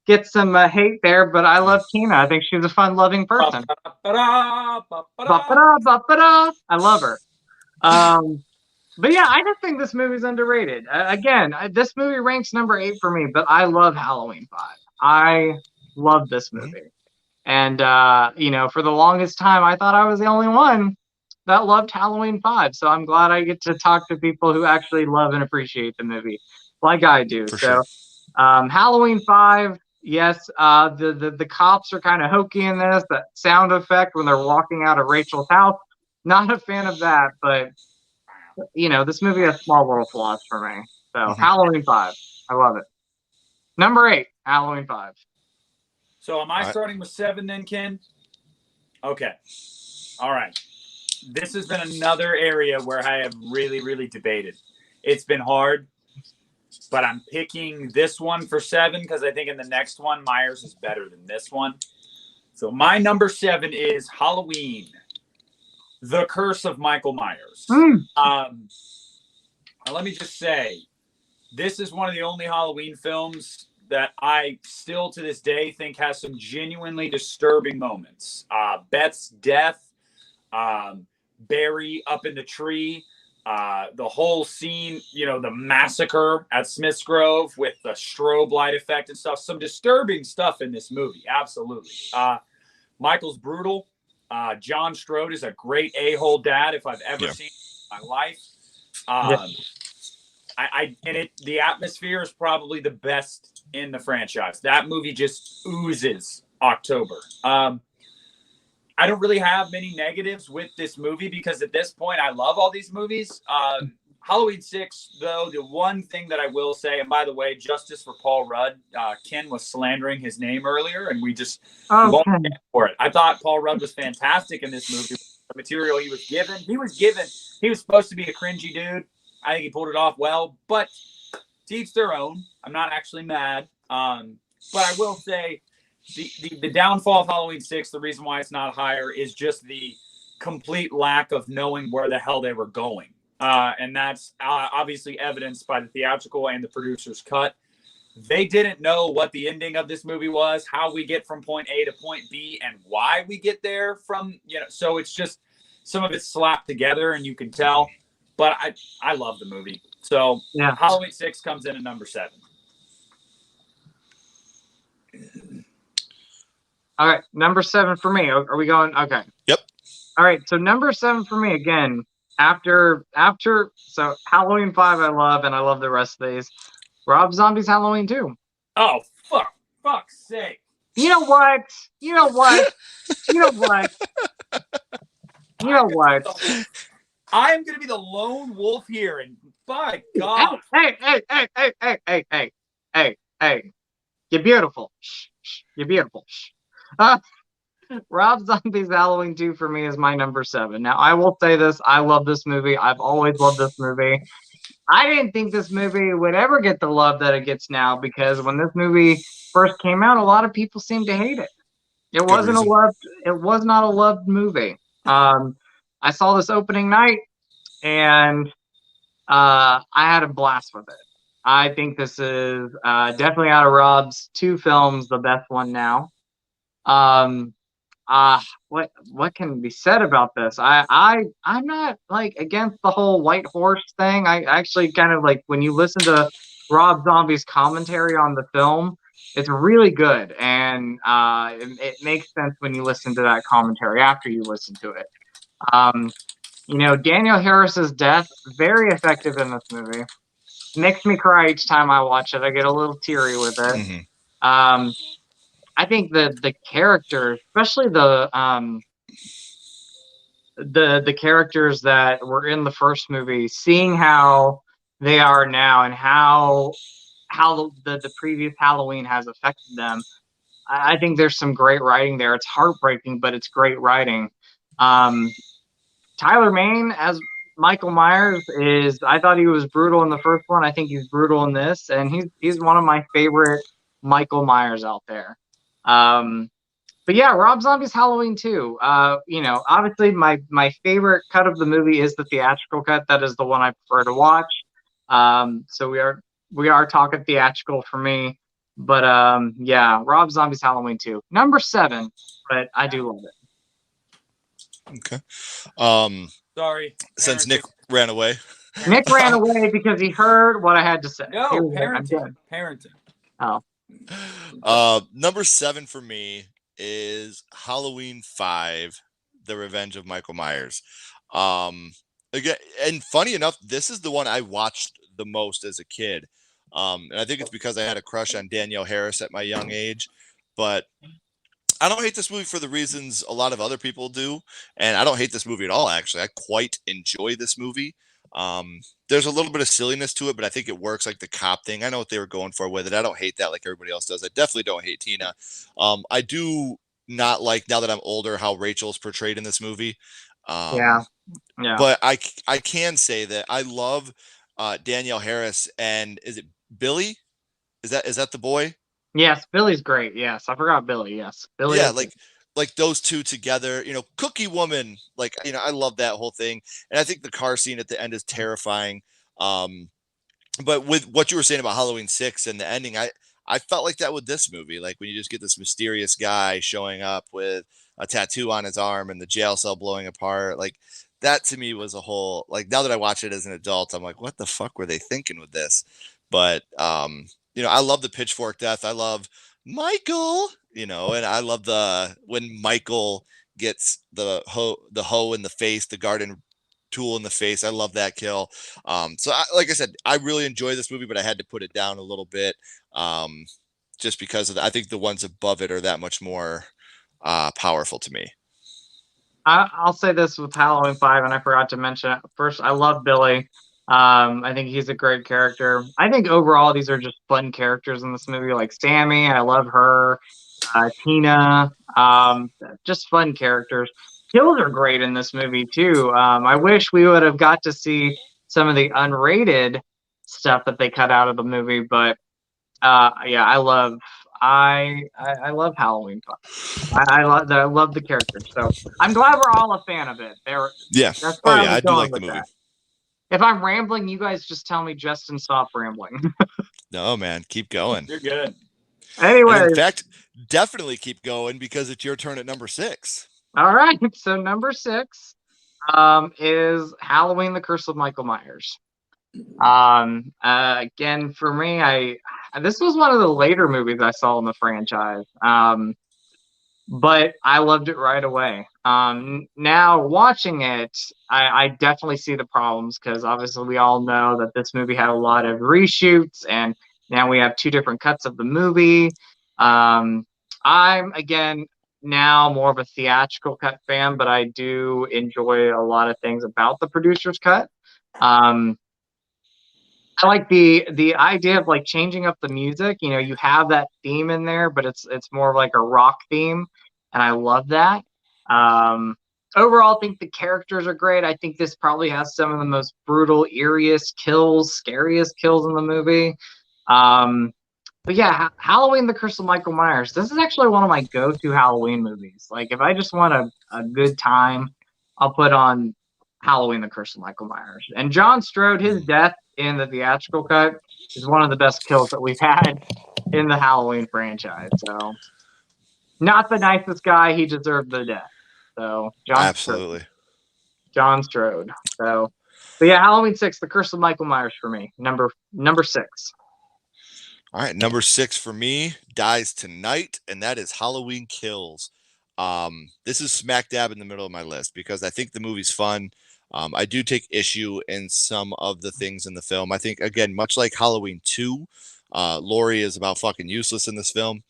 hate there, but I love Tina. I think she's a fun-loving person. I love her. But yeah, I just think this movie's underrated. Again, this movie ranks number 8 for me, but I love Halloween 5. I love this movie. And, for the longest time, I thought I was the only one that loved Halloween 5. So I'm glad I get to talk to people who actually love and appreciate the movie like I do. Sure. Halloween 5, yes, the cops are kind of hokey in this. That sound effect when they're walking out of Rachel's house, not a fan of that, but this movie has small little flaws for me. So Halloween 5, I love it. Number 8, Halloween 5. So am I starting with 7 then, Ken? Okay. All right. This has been another area where I have really, really debated. It's been hard, but I'm picking this one for 7 because I think in the next one, Myers is better than this one. So my number 7 is Halloween, The Curse of Michael Myers. Let me just say, this is one of the only Halloween films that I still to this day think has some genuinely disturbing moments. Beth's death, Barry up in the tree, the whole scene, the massacre at Smith's Grove with the strobe light effect and stuff. Some disturbing stuff in this movie. Absolutely. Michael's brutal. John Strode is a great a-hole dad if I've ever seen in my life. The atmosphere is probably the best in the franchise. That movie just oozes October. I don't really have many negatives with this movie because at this point I love all these movies. Halloween 6, though, the one thing that I will say, and by the way, justice for Paul Rudd. Ken was slandering his name earlier, and we just for it. I thought Paul Rudd was fantastic in this movie. The material he was given. He was supposed to be a cringy dude. I think he pulled it off well, but to each their own. I'm not actually mad. But I will say the downfall of Halloween 6, the reason why it's not higher is just the complete lack of knowing where the hell they were going. And that's obviously evidenced by the theatrical and the producer's cut. They didn't know what the ending of this movie was, how we get from point A to point B, and why we get there from, so it's just, some of it's slapped together, and you can tell. But I love the movie. So Yeah. Halloween 6 comes in at number 7. All right, number 7 for me. Are we going? Okay. Yep. All right, so number 7 for me again. So Halloween 5 I love, and I love the rest of these. Rob Zombie's Halloween 2. Oh, fuck's sake. You know what? You know what? You know what? You know what? I am going to be the lone wolf here, and by God. Hey. You're beautiful. You're beautiful. Rob Zombie's Halloween 2 for me is my number 7. Now, I will say this. I love this movie. I've always loved this movie. I didn't think this movie would ever get the love that it gets now, because when this movie first came out, a lot of people seemed to hate it. It was not a loved movie. I saw this opening night, and I had a blast with it. I think this is definitely, out of Rob's 2 films, the best one now. What can be said about this? I'm not like against the whole white horse thing. I actually kind of like, when you listen to Rob Zombie's commentary on the film, it's really good, and it makes sense when you listen to that commentary after you listen to it. Daniel Harris's death, very effective in this movie. Makes me cry each time I watch it. I get a little teary with it. Mm-hmm. I think the characters, especially the characters that were in the first movie, seeing how they are now and how the previous Halloween has affected them, I think there's some great writing there. It's heartbreaking, but it's great writing. Tyler Mane as Michael Myers I thought he was brutal in the first one. I think he's brutal in this, and he's one of my favorite Michael Myers out there. But yeah, Rob Zombie's Halloween 2. Obviously my favorite cut of the movie is the theatrical cut. That is the one I prefer to watch. So we are talking theatrical for me. But yeah, Rob Zombie's Halloween 2. Number 7, but I do love it. Okay. Sorry. Since Nick ran away. Nick ran away because he heard what I had to say. No, parenting. Parenting. Oh. Number 7 for me is Halloween 5, The Revenge of Michael Myers. Again, and funny enough, this is the one I watched the most as a kid. And I think it's because I had a crush on Danielle Harris at my young age. But I don't hate this movie for the reasons a lot of other people do. And I don't hate this movie at all, actually. I quite enjoy this movie. There's a little bit of silliness to it, but I think it works, like the cop thing. I know what they were going for with it. I don't hate that like everybody else does. I definitely don't hate Tina. I do not like, now that I'm older, how Rachel's portrayed in this movie. Yeah. But I can say that I love Danielle Harris, and is it Billy? Is that the boy? Yes, Billy's great. Yes, I forgot Billy. Yes, Billy. Yeah, like those two together, Cookie Woman, I love that whole thing. And I think the car scene at the end is terrifying. But with what you were saying about Halloween 6 and the ending, I felt like that with this movie. Like when you just get this mysterious guy showing up with a tattoo on his arm and the jail cell blowing apart, like that to me was a whole, like, now that I watch it as an adult, I'm like, what the fuck were they thinking with this? But, I love the pitchfork death. I love Michael, and I love when Michael gets the hoe in the face, the garden tool in the face. I love that kill. So like I said, I really enjoy this movie, but I had to put it down a little bit, just because I think the ones above it are that much more powerful to me. I'll say this with Halloween 5, and I forgot to mention it. First, I love Billy. I think he's a great character. I think overall these are just fun characters in this movie, like Sammy. I love her. Tina. Just fun characters. Kills are great in this movie too. I wish we would have got to see some of the unrated stuff that they cut out of the movie, but yeah, I love Halloween 5. I love the characters. So I'm glad we're all a fan of it. I do like the movie. That. If I'm rambling, you guys just tell me, Justin, stop rambling. No, man, keep going. You're good. Anyway, in fact, definitely keep going because it's your turn at number 6. All right, so number 6, is Halloween: The Curse of Michael Myers. Again, for me, this was one of the later movies I saw in the franchise. But I loved it right away. Now watching it, I definitely see the problems because obviously we all know that this movie had a lot of reshoots, and now we have two different cuts of the movie. I'm again now more of a theatrical cut fan, but I do enjoy a lot of things about the producer's cut. Um, I like the idea of like changing up the music. You know, you have that theme in there, but it's more of like a rock theme, and I love that. Um, Overall, I think the characters are great. I think this probably has some of the most brutal, eeriest kills, scariest kills in the movie. But yeah, Halloween: The Curse of Michael Myers. This is actually one of my go-to Halloween movies. Like if I just want a good time, I'll put on Halloween: The Curse of Michael Myers. And John Strode, his death in the theatrical cut is one of the best kills that we've had in the Halloween franchise. So not the nicest guy, he deserved the death. So Absolutely. John Strode. So but yeah, Halloween 6, The Curse of Michael Myers for me. Number 6. All right, number 6 for me dies tonight, and that is Halloween Kills. This is smack dab in the middle of my list because I think the movie's fun. I do take issue in some of the things in the film. I think, again, much like Halloween 2, Laurie is about fucking useless in this film.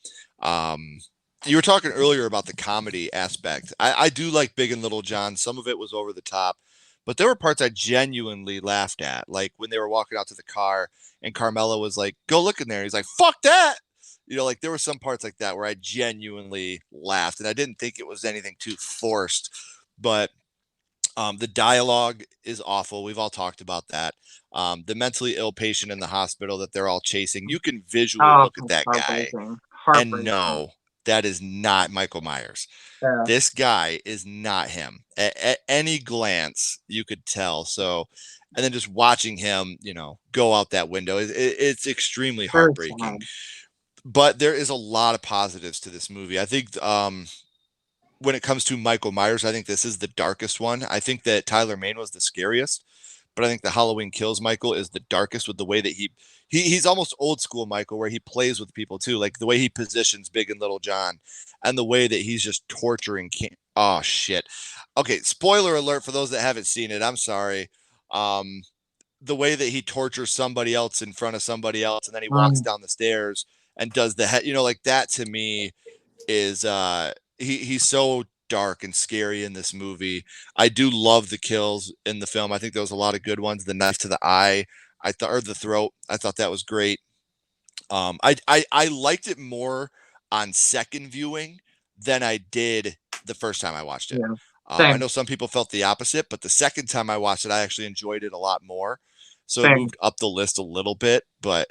You were talking earlier about the comedy aspect. I do like Big and Little John. Some of it was over the top, but there were parts I genuinely laughed at, like when they were walking out to the car and Carmela was like, "Go look in there." He's like, "Fuck that." Like there were some parts like that where I genuinely laughed, and I didn't think it was anything too forced. But the dialogue is awful. We've all talked about that. The mentally ill patient in the hospital that they're all chasing. You can visually Oh, look at that guy heartbreaking. and Heartbreaking. know that is not Michael Myers. Yeah. This guy is not him. At any glance, you could tell. So, and then just watching him, go out that window, it's extremely Very heartbreaking. sad. But there is a lot of positives to this movie. I think when it comes to Michael Myers, I think this is the darkest one. I think that Tyler Mane was the scariest, but I think the Halloween Kills Michael is the darkest with the way that he's almost old school Michael, where he plays with people too, like the way he positions Big and Little John, and the way that he's just torturing. Oh shit. Okay, spoiler alert for those that haven't seen it. I'm sorry. The way that he tortures somebody else in front of somebody else, and then he walks down the stairs and does the head. Like that to me is he's so dark and scary in this movie. I do love the kills in the film. I think there was a lot of good ones. The knife to the eye, or the throat. I thought that was great. I liked it more on second viewing than I did the first time I watched it. Yeah. I know some people felt the opposite, but the second time I watched it, I actually enjoyed it a lot more. So it moved up the list a little bit, but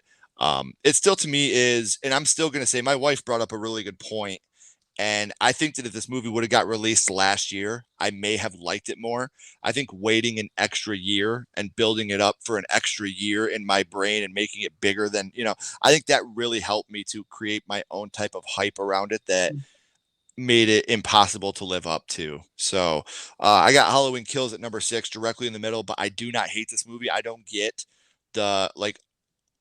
it still to me is, and I'm still going to say, my wife brought up a really good point. And I think that if this movie would have got released last year, I may have liked it more. I think waiting an extra year and building it up for an extra year in my brain and making it bigger than, I think that really helped me to create my own type of hype around it that made it impossible to live up to. So I got Halloween Kills at number 6 directly in the middle, but I do not hate this movie. I don't get the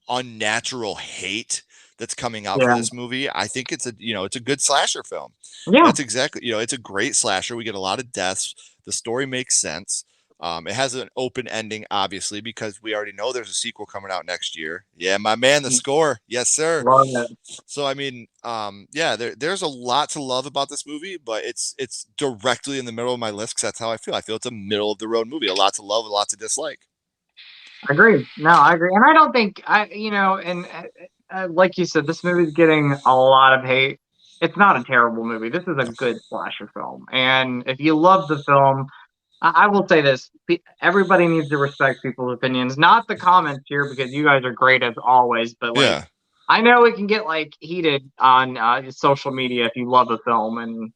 unnatural hate that's coming out for this movie. I think it's a good slasher film. Yeah. That's exactly, it's a great slasher. We get a lot of deaths. The story makes sense. It has an open ending, obviously, because we already know there's a sequel coming out next year. Yeah, my man, the score. Yes, sir. Love it. So, I mean, there's a lot to love about this movie, but it's directly in the middle of my list because that's how I feel. I feel it's a middle of the road movie. A lot to love, a lot to dislike. Agreed. No, I agree. And I don't think like you said, this movie's getting a lot of hate. It's not a terrible movie. This is a good slasher film. And if you love the film, I will say this. Everybody needs to respect people's opinions, not the comments here, because you guys are great as always. But I know it can get heated on social media if you love a film, and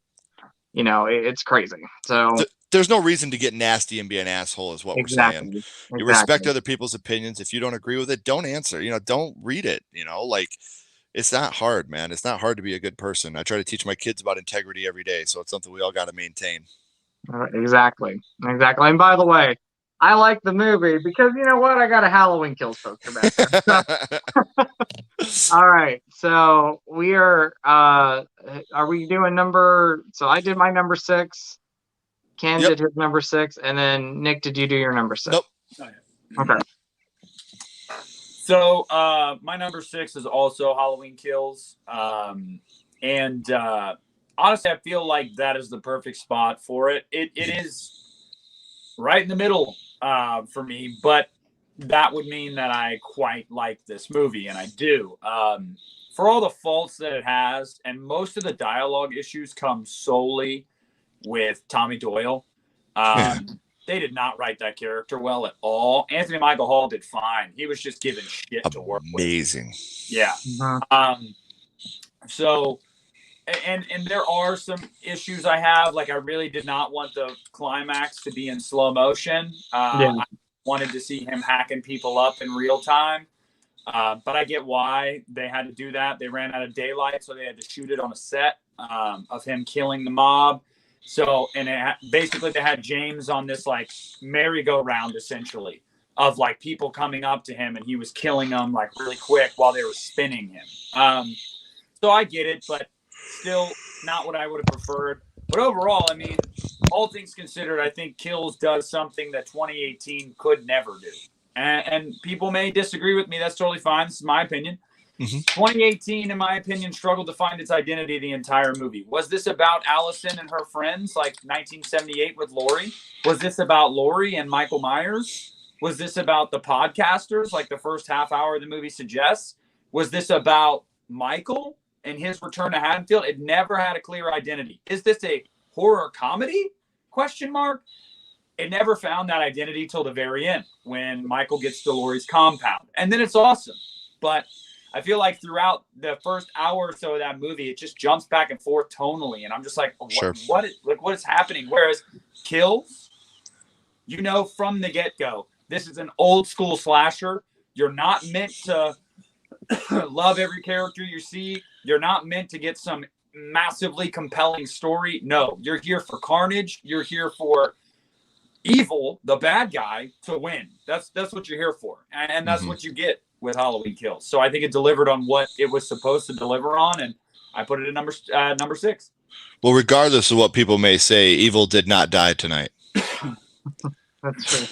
it's crazy. So there's no reason to get nasty and be an asshole is what we're saying. You respect other people's opinions. If you don't agree with it, don't answer, don't read it, it's not hard, man. It's not hard to be a good person. I try to teach my kids about integrity every day. So it's something we all got to maintain. Exactly. And by the way, I like the movie because you know what? I got a Halloween Kills poster back there. So, all right. So we are we doing number? So I did my number 6. Ken Yep. did his number 6, and then Nick, did you do your number 6? Nope. Okay. So my number 6 is also Halloween Kills. And honestly, I feel like that is the perfect spot for it. It is right in the middle for me, but that would mean that I quite like this movie, and I do. For all the faults that it has, and most of the dialogue issues come solely with Tommy Doyle. They did not write that character well at all. Anthony Michael Hall did fine. He was just given shit to work with. Amazing. Yeah. So, and there are some issues I have. Like, I really did not want the climax to be in slow motion. I wanted to see him hacking people up in real time. But I get why they had to do that. They ran out of daylight, so they had to shoot it on a set of him killing the mob. So, and basically they had James on this like merry-go-round essentially of like people coming up to him, and he was killing them like really quick while they were spinning him. So I get it, but still not what I would have preferred. But overall, I mean, all things considered, I think Kills does something that 2018 could never do. And people may disagree with me. That's totally fine. This is my opinion. 2018, in my opinion, struggled to find its identity the entire movie. Was this about Allison and her friends like 1978 with Laurie? Was this about Laurie and Michael Myers? Was this about the podcasters like the first half hour of the movie suggests? Was this about Michael and his return to Haddonfield? It never had a clear identity. Is this a horror comedy? Question mark. It never found that identity till the very end when Michael gets to Laurie's compound. And then it's awesome. But I feel like throughout the first hour or so of that movie, it just jumps back and forth tonally. And I'm just like, what is happening? Whereas Kills, you know, from the get-go, this is an old school slasher. You're not meant to love every character you see. You're not meant to get some massively compelling story. No, you're here for carnage. You're here for evil, the bad guy, to win. That's what you're here for. And that's what you get with Halloween Kills. So I think it delivered on what it was supposed to deliver on, and I put it at number 6. Well, regardless of what people may say, evil did not die tonight. That's true.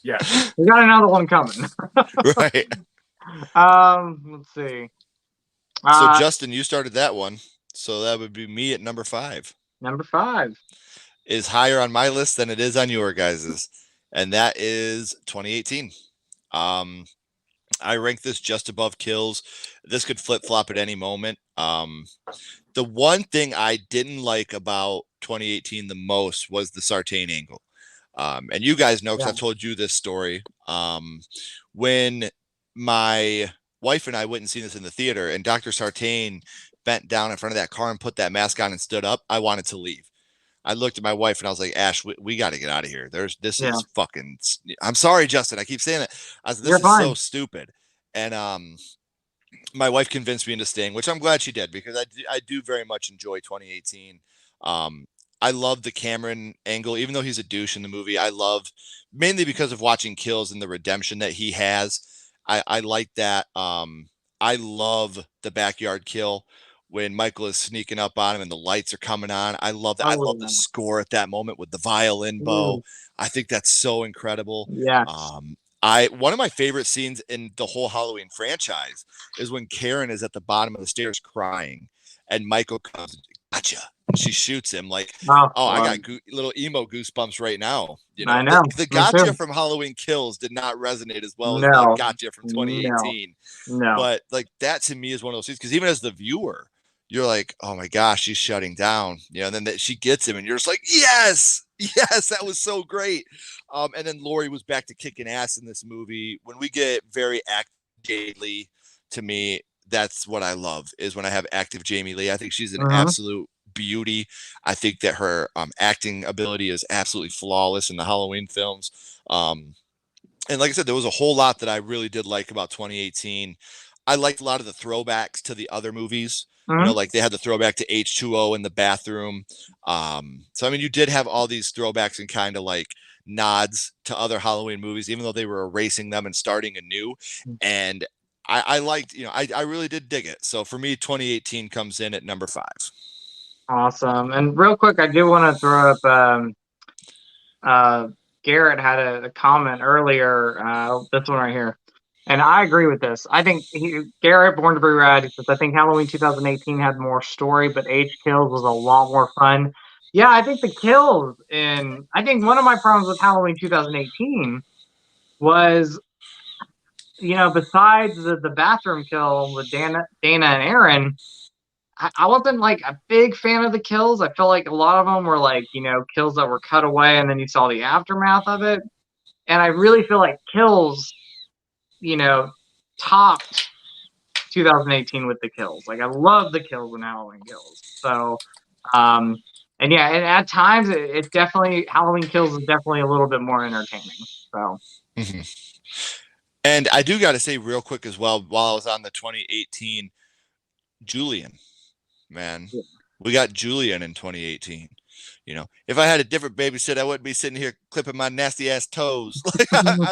Yeah. We got another one coming. Right. Let's see. So Justin, you started that one. So that would be me at number 5. Number 5 is higher on my list than it is on your guys's, and that is 2018. I rank this just above Kills. This could flip-flop at any moment. The one thing I didn't like about 2018 the most was the Sartain angle. And you guys know, because I've told you this story. When my wife and I went and seen this in the theater, and Dr. Sartain bent down in front of that car and put that mask on and stood up, I wanted to leave. I looked at my wife and I was like, Ash, we got to get out of here. This is fucking, I'm sorry, Justin. I keep saying it. I was like, this is so stupid. And my wife convinced me into staying, which I'm glad she did, because I do very much enjoy 2018. I love the Cameron angle, even though he's a douche in the movie. I love, mainly because of watching Kills and the redemption that he has. I like that. I love the backyard kill when Michael is sneaking up on him and the lights are coming on. I love that. I love the score at that moment with the violin bow. I think that's so incredible. Yeah. One of my favorite scenes in the whole Halloween franchise is when Karen is at the bottom of the stairs crying and Michael comes, gotcha. And she shoots him like, I got little emo goosebumps right now. You know, I know. The gotcha from Halloween Kills did not resonate as well as the gotcha from 2018. No. But like that to me is one of those scenes, because even as the viewer, you're like, oh my gosh, she's shutting down. You know, and then she gets him and you're just like, yes, that was so great. And then Laurie was back to kicking ass in this movie. When we get very active Jamie Lee, to me, that's what I love, is when I have active Jamie Lee. I think she's an absolute beauty. I think that her acting ability is absolutely flawless in the Halloween films. And like I said, there was a whole lot that I really did like about 2018. I liked a lot of the throwbacks to the other movies. You know, like they had the throwback to H2O in the bathroom. So I mean, you did have all these throwbacks and kind of like nods to other Halloween movies, even though they were erasing them and starting anew. And I liked, you know, I really did dig it. So for me, 2018 comes in at number 5. Awesome. And real quick, I do want to throw up Garrett had a comment earlier, this one right here. And I agree with this. I think Garrett, Born to Be Red, because I think Halloween 2018 had more story, but Age Kills was a lot more fun. Yeah, I think the kills I think one of my problems with Halloween 2018 was, you know, besides the bathroom kill with Dana and Aaron, I wasn't like a big fan of the kills. I felt like a lot of them were like, you know, kills that were cut away and then you saw the aftermath of it. And I really feel like kills, you know, topped 2018 with the kills. Like I love the kills in Halloween Kills. So, and yeah, and at times it definitely Halloween Kills is definitely a little bit more entertaining. So. And I do got to say real quick as well, while I was on the 2018 Julian, man, we got Julian in 2018. You know, if I had a different babysitter, I wouldn't be sitting here clipping my nasty ass toes. And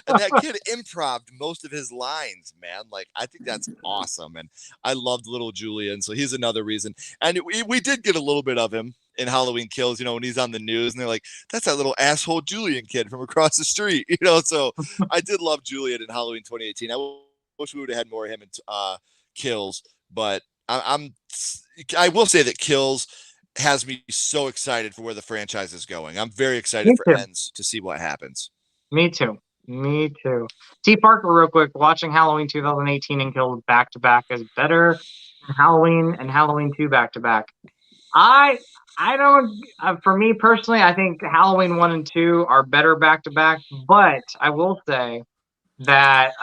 that kid improv'd most of his lines, man. Like, I think that's awesome. And I loved little Julian. So he's another reason. And we did get a little bit of him in Halloween Kills, you know, when he's on the news and they're like, that's that little asshole Julian kid from across the street, you know. So I did love Julian in Halloween 2018. I wish we would have had more of him in Kills, but I will say that Kills has me so excited for where the franchise is going. I'm very excited for Ends to see what happens. Me too. T. Parker, real quick, watching Halloween 2018 and Kills back to back is better than Halloween and Halloween 2 back to back. I don't. For me personally, I think Halloween 1 and 2 are better back to back. But I will say that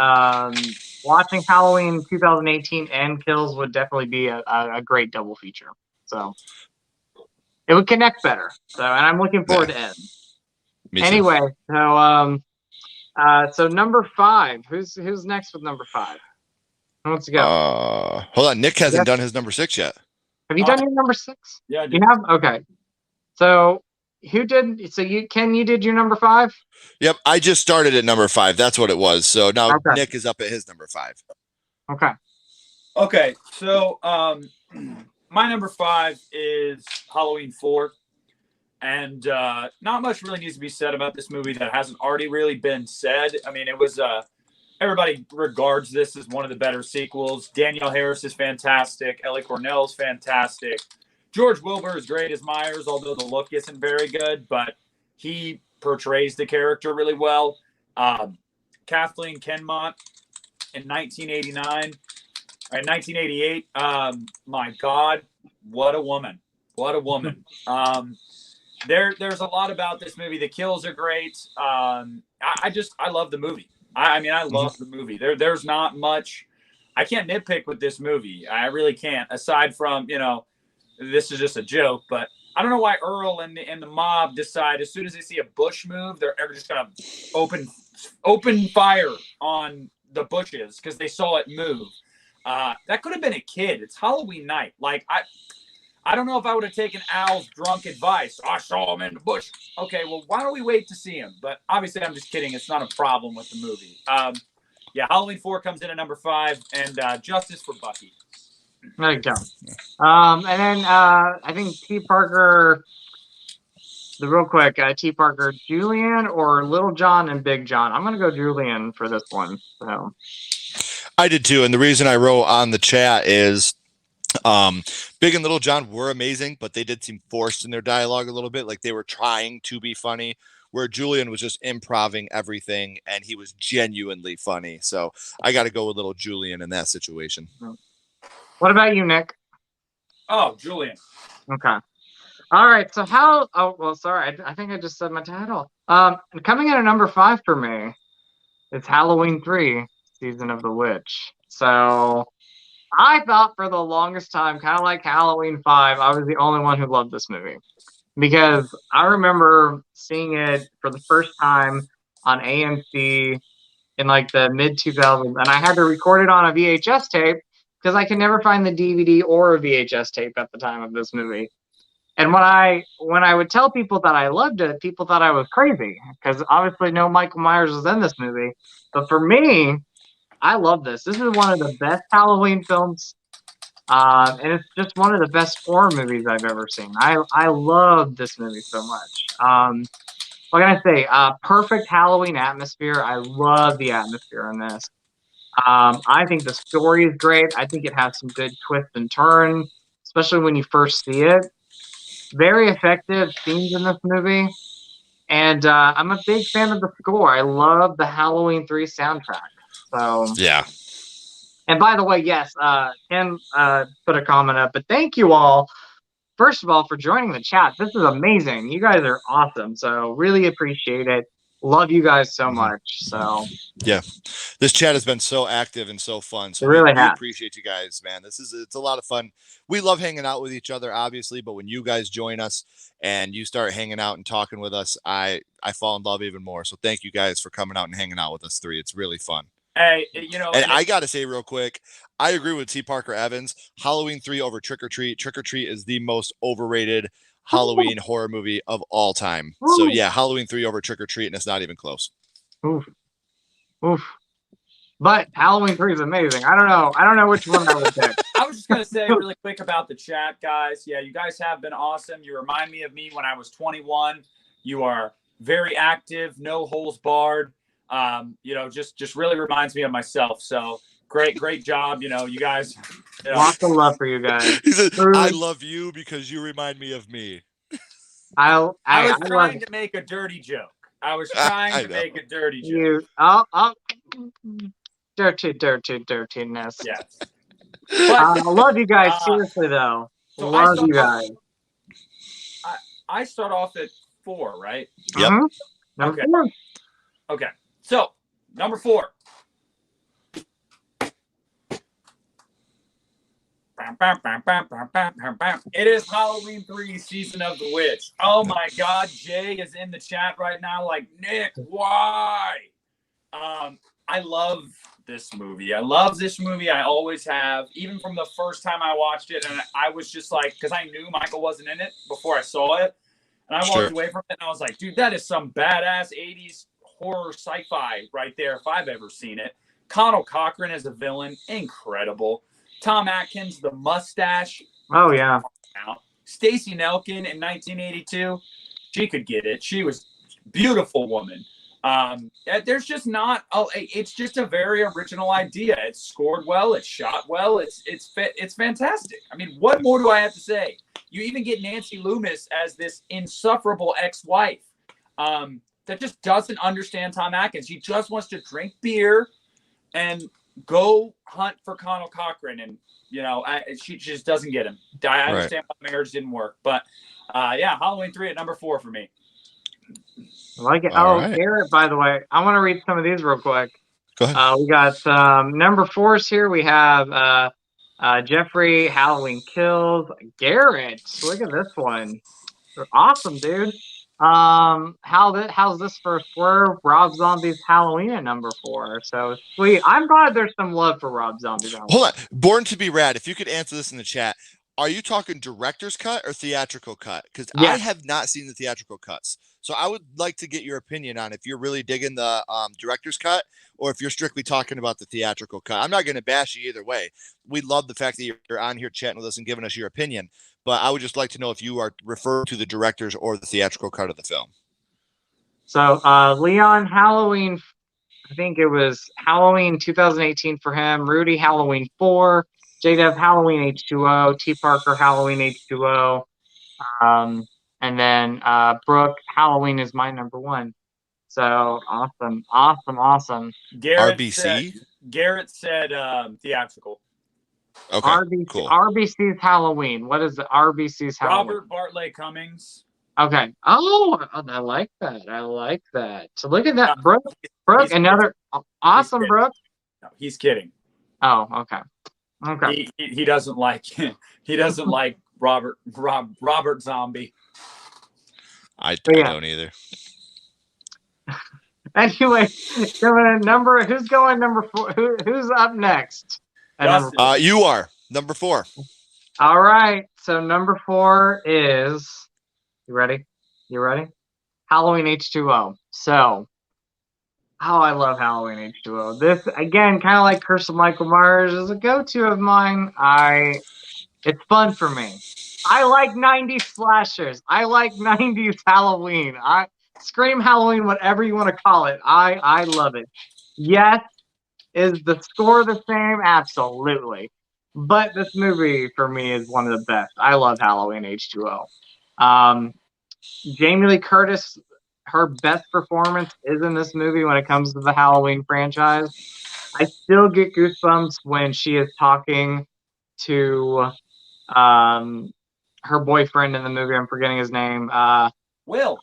watching Halloween 2018 and Kills would definitely be a great double feature. So it would connect better. So, and I'm looking forward to End. Anyway, so number 5. Who's next with number 5? Who wants to go? Hold on, Nick hasn't done his number 6 yet. Have you done your number 6? Yeah, I did. You have? Okay. So who did? So you did your number 5? Yep, I just started at number 5. That's what it was. So now Nick is up at his number 5. Okay. So my number 5 is Halloween 4. And not much really needs to be said about this movie that hasn't already really been said. I mean, it was everybody regards this as one of the better sequels. Danielle Harris is fantastic. Ellie Cornell is fantastic. George Wilbur is great as Myers, although the look isn't very good, but he portrays the character really well. Kathleen Kenmont in 1989. In 1988, my God, what a woman. What a woman. There's a lot about this movie. The kills are great. I love the movie. I mean, I love the movie. There's not much. I can't nitpick with this movie. I really can't, aside from, you know, this is just a joke, but I don't know why Earl and the mob decide as soon as they see a bush move, they're just going to open fire on the bushes because they saw it move. That could have been a kid. It's Halloween night. Like, I don't know if I would have taken Al's drunk advice. I saw him in the bush. Okay, well, why don't we wait to see him? But obviously, I'm just kidding. It's not a problem with the movie. Yeah, Halloween 4 comes in at number 5, and Justice for Bucky. There you go. And then I think T. Parker, real quick, T. Parker, Julian or Little John and Big John? I'm going to go Julian for this one. So. I did too. And the reason I wrote on the chat is Big and Little John were amazing, but they did seem forced in their dialogue a little bit. Like they were trying to be funny, where Julian was just improvising everything and he was genuinely funny. So I got to go with little Julian in that situation. What about you, Nick? Oh, Julian. Okay. All right. So sorry. I think I just said my title. Coming in at number 5 for me is Halloween 3, Season of the Witch. So I thought for the longest time, kind of like Halloween 5, I was the only one who loved this movie. Because I remember seeing it for the first time on AMC in like the mid-2000s. And I had to record it on a VHS tape because I could never find the DVD or a VHS tape at the time of this movie. And when I would tell people that I loved it, people thought I was crazy because obviously no Michael Myers was in this movie. But for me, I love this. This is one of the best Halloween films, and it's just one of the best horror movies I've ever seen. I love this movie so much. What can I say? Perfect Halloween atmosphere. I love the atmosphere in this. I think the story is great. I think it has some good twists and turns, especially when you first see it. Very effective scenes in this movie. And I'm a big fan of the score. I love the Halloween 3 soundtrack. So Yeah. And by the way, yes, Ken put a comment up, but thank you all, first of all, for joining the chat. This is amazing. You guys are awesome. So really appreciate it. Love you guys so much. So yeah, this chat has been so active and so fun. So it really we has. appreciate you guys, man. It's a lot of fun. We love hanging out with each other, obviously, but when you guys join us and you start hanging out and talking with us, I fall in love even more. So thank you guys for coming out and hanging out with us three. It's really fun. Hey, you know, And I got to say real quick, I agree with T. Parker Evans. Halloween 3 over Trick or Treat. Trick or Treat is the most overrated Halloween horror movie of all time. So yeah, Halloween 3 over Trick or Treat, and it's not even close. Oof. Oof. But Halloween 3 is amazing. I don't know which one I would pick. I was just going to say really quick about the chat, guys. Yeah, you guys have been awesome. You remind me of me when I was 21. You are very active, no holes barred. You know, just really reminds me of myself. So great job. You know, you guys. You know. Lots of love for you guys. He said, I love you because you remind me of me. I was trying to make a dirty joke. I was trying to make a dirty joke. Dirtiness. Yes. I love you guys. Seriously, though. So love you guys. I start off at 4, right? Yep. Number Okay. 4. Okay. So, number 4. It is Halloween 3 Season of the Witch. Oh my God, Jay is in the chat right now like, Nick, why? I love this movie. I love this movie. I always have, even from the first time I watched it. And I was just like, because I knew Michael wasn't in it before I saw it. And I walked away from it and I was like, dude, that is some badass 80s horror sci-fi right there if I've ever seen it. Connell Cochran as a villain, incredible. Tom Atkins, the mustache. Oh, yeah. Stacey Nelkin in 1982. She could get it. She was a beautiful woman. There's just not. It's just a very original idea. It's scored well. It's shot well. It's fantastic. I mean, what more do I have to say? You even get Nancy Loomis as this insufferable ex-wife that just doesn't understand Tom Atkins. She just wants to drink beer and go hunt for Connell Cochran, and you know, she just doesn't get him. I understand why marriage didn't work, but yeah, Halloween 3 at number 4 for me. I like it. Right. Garrett, by the way, I want to read some of these real quick. Go ahead. We got some number 4s here. We have Jeffrey, Halloween Kills. Garrett, look at this one. They're awesome, dude. How's this for Swerve? Rob Zombie's Halloween at number 4. So sweet. I'm glad there's some love for Rob Zombie. Hold on. Born to be Rad, if you could answer this in the chat, are you talking director's cut or theatrical cut? Because I have not seen the theatrical cuts. So I would like to get your opinion on if you're really digging the director's cut or if you're strictly talking about the theatrical cut. I'm not going to bash you either way. We love the fact that you're on here chatting with us and giving us your opinion. But I would just like to know if you are referring to the director's or the theatrical cut of the film. So Leon, Halloween, I think it was Halloween 2018 for him. Rudy, Halloween 4. J-Dev, Halloween H2O. T. Parker, Halloween H2O. And then Brooke, Halloween is my number 1. So awesome. Garrett said theatrical. Okay, cool. RBC's Halloween. What is the RBC's Halloween? Robert Bartlett Cummings. Okay. Oh, I like that. So look at that, Brooke, another awesome Brooke. No, he's kidding. Oh, okay. He doesn't like Robert Zombie. I don't either. Anyway, who's going number 4? Who's up next? Number four. You are number 4. All right. So number 4 is, you ready? You ready? Halloween H2O. So, I love Halloween H2O. This, again, kind of like Curse of Michael Myers, is a go-to of mine. It's fun for me. I like 90s slashers. I like 90s Halloween. Scream Halloween, whatever you want to call it. I love it. Yes, is the score the same? Absolutely. But this movie for me is one of the best. I love Halloween H2O. Jamie Lee Curtis, her best performance is in this movie when it comes to the Halloween franchise. I still get goosebumps when she is talking to her boyfriend in the movie. I'm forgetting his name. Will.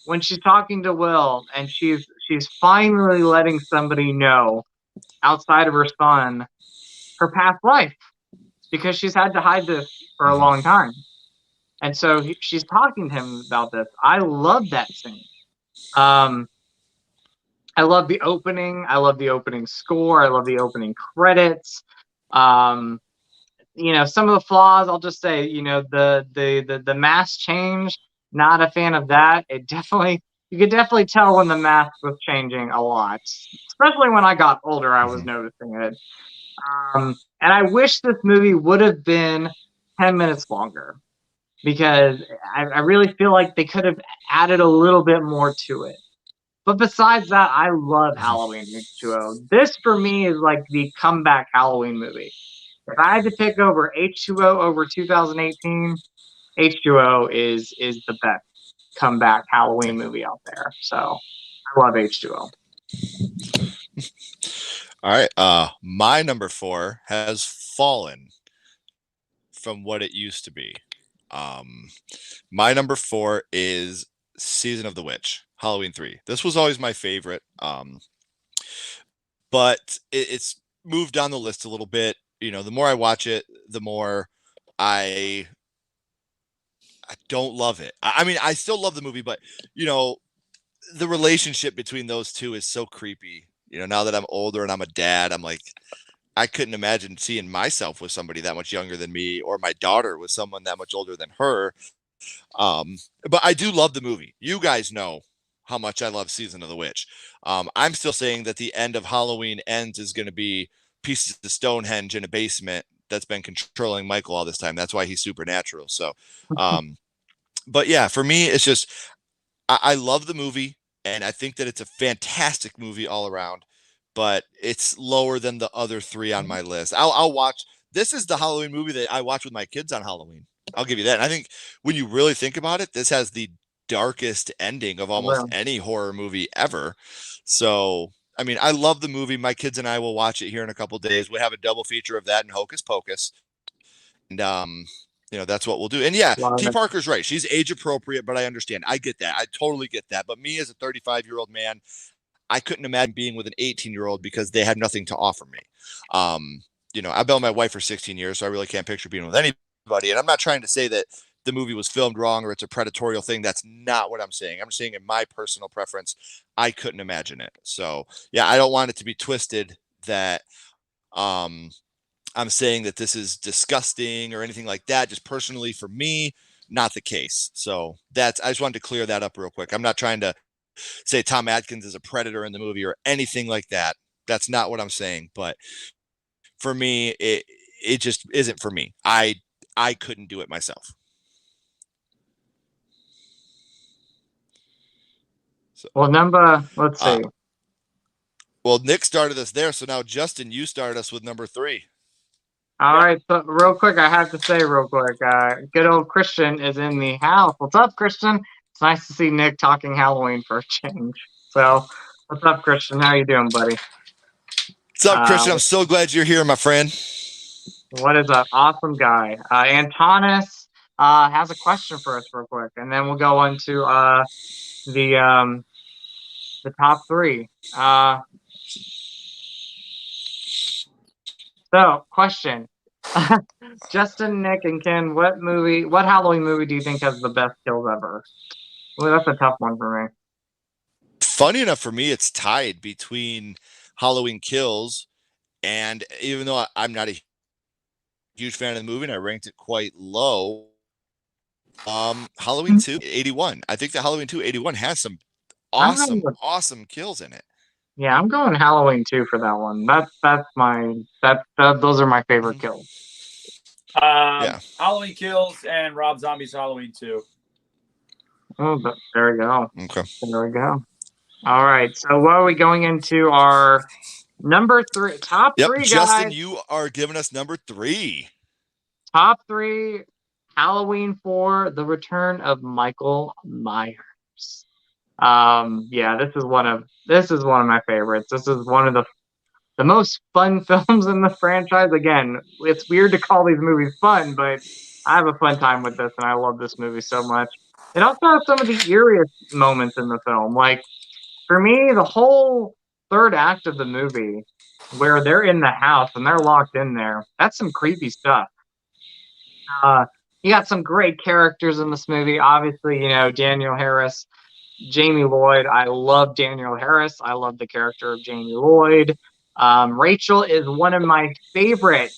When she's talking to Will, and she's finally letting somebody know outside of her son her past life, because she's had to hide this for a long time. And so she's talking to him about this. I love that scene. I love the opening. I love the opening score. I love the opening credits. Some of the flaws, I'll just say, the mask change, not a fan of that. You could definitely tell when the mask was changing a lot. Especially when I got older, I was noticing it. And I wish this movie would have been 10 minutes longer, because I really feel like they could have added a little bit more to it. But besides that, I love Halloween H2O. This, for me, is like the comeback Halloween movie. If I had to pick over H2O over 2018, H2O is the best comeback Halloween movie out there. So I love H2O. All right. My number 4 has fallen from what it used to be. My number 4 is Season of the Witch, Halloween 3. This was always my favorite. But it's moved down the list a little bit. The more I watch it, the more I don't love it. I mean, I still love the movie, but the relationship between those two is so creepy. Now that I'm older and I'm a dad, I'm like, I couldn't imagine seeing myself with somebody that much younger than me, or my daughter with someone that much older than her. But I do love the movie. You guys know how much I love Season of the Witch. I'm still saying that the end of Halloween Ends is going to be pieces of Stonehenge in a basement that's been controlling Michael all this time. That's why he's supernatural. So, but yeah, for me, it's just, I love the movie, and I think that it's a fantastic movie all around, but it's lower than the other 3 on my list. I'll watch. This is the Halloween movie that I watch with my kids on Halloween. I'll give you that. And I think when you really think about it, this has the darkest ending of almost any horror movie ever. So, I mean, I love the movie. My kids and I will watch it here in a couple of days. We have a double feature of that and Hocus Pocus. And, that's what we'll do. And yeah, T. Parker's right. She's age appropriate, but I understand. I get that. I totally get that. But me as a 35-year-old man, I couldn't imagine being with an 18-year-old because they had nothing to offer me. I've been with my wife for 16 years, so I really can't picture being with anybody. And I'm not trying to say that the movie was filmed wrong or it's a predatorial thing. That's not what I'm saying. I'm saying in my personal preference, I couldn't imagine it. So yeah, I don't want it to be twisted that I'm saying that this is disgusting or anything like that. Just personally for me, not the case. So I just wanted to clear that up real quick. I'm not trying to say Tom Atkins is a predator in the movie or anything like that. That's not what I'm saying. But for me, it just isn't for me. I couldn't do it myself. So, let's see. Well, Nick started us there, so now Justin, you started us with number 3. All right, so real quick, I have to say good old Christian is in the house. What's up, Christian? It's nice to see Nick talking Halloween for a change. So, what's up, Christian? How you doing, buddy? What's up, Christian? I'm so glad you're here, my friend. What is an awesome guy. Antonis has a question for us real quick, and then we'll go on to the top 3. So, question. Justin, Nick, and Ken, what Halloween movie do you think has the best kills ever? Well, that's a tough one for me. Funny enough, for me, it's tied between Halloween Kills And even though I'm not a huge fan of the movie and I ranked it quite low, Halloween 2 81. I think the Halloween 2 81 has some I'm going awesome kills in it. Yeah, I'm going Halloween 2 for that one. Those are my favorite kills. Yeah. Halloween Kills and Rob Zombie's Halloween 2. Oh, but there we go. Okay. There we go. All right. So what are we going into our number 3, top 3, Justin, guys? you are giving us number 3. Top 3, Halloween 4, The Return of Michael Myers. Yeah, this is one of my favorites. This is one of the most fun films in the franchise. Again, it's weird to call these movies fun, but I have a fun time with this, and I love this movie so much. It also has some of the eeriest moments in the film. Like, for me, the whole third act of the movie, where they're in the house and they're locked in there, that's some creepy stuff. You got some great characters in this movie. Obviously, Daniel Harris, Jamie Lloyd. I love Daniel Harris. I love the character of Jamie Lloyd. Rachel is one of my favorite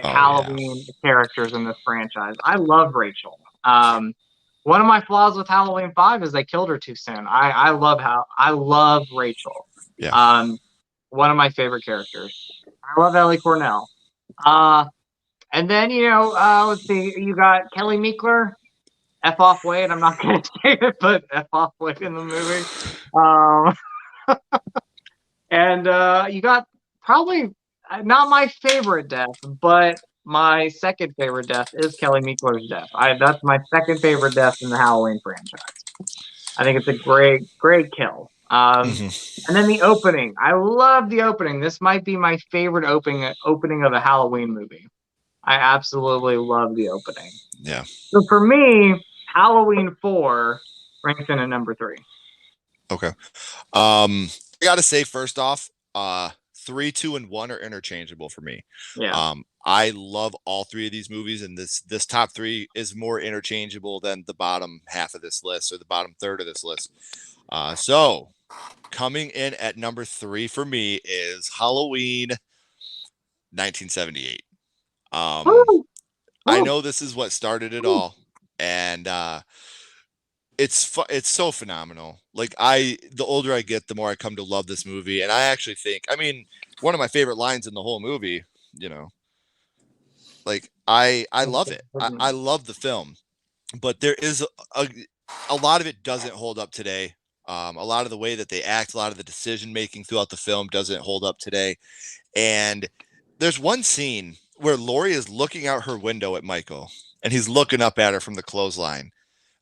Halloween characters in this franchise. I love Rachel. One of my flaws with Halloween 5 is they killed her too soon. I love Rachel. Yeah. One of my favorite characters. I love Ellie Cornell. And then let's see, you got Kelly Meekler. F off Wade. I'm not going to say it, but F off Wade in the movie. And you got probably not my favorite death, but my second favorite death is Kelly Meekler's death. That's my second favorite death in the Halloween franchise. I think it's a great kill. And then the opening. I love the opening. This might be my favorite opening of a Halloween movie. I absolutely love the opening. Yeah. So for me, Halloween 4 ranks in at number 3. Okay. I gotta say, first off, 3, 2, and 1 are interchangeable for me. Yeah. I love all 3 of these movies, and this top 3 is more interchangeable than the bottom half of this list or the bottom third of this list. So coming in at number 3 for me is Halloween 1978. I know this is what started it all, and it's so phenomenal. Like, the older I get, the more I come to love this movie, and I actually think, one of my favorite lines in the whole movie, like I love it. I love the film, but there is a lot of it doesn't hold up today. A lot of the way that they act, a lot of the decision making throughout the film doesn't hold up today. And there's one scene where Laurie is looking out her window at Michael, and he's looking up at her from the clothesline.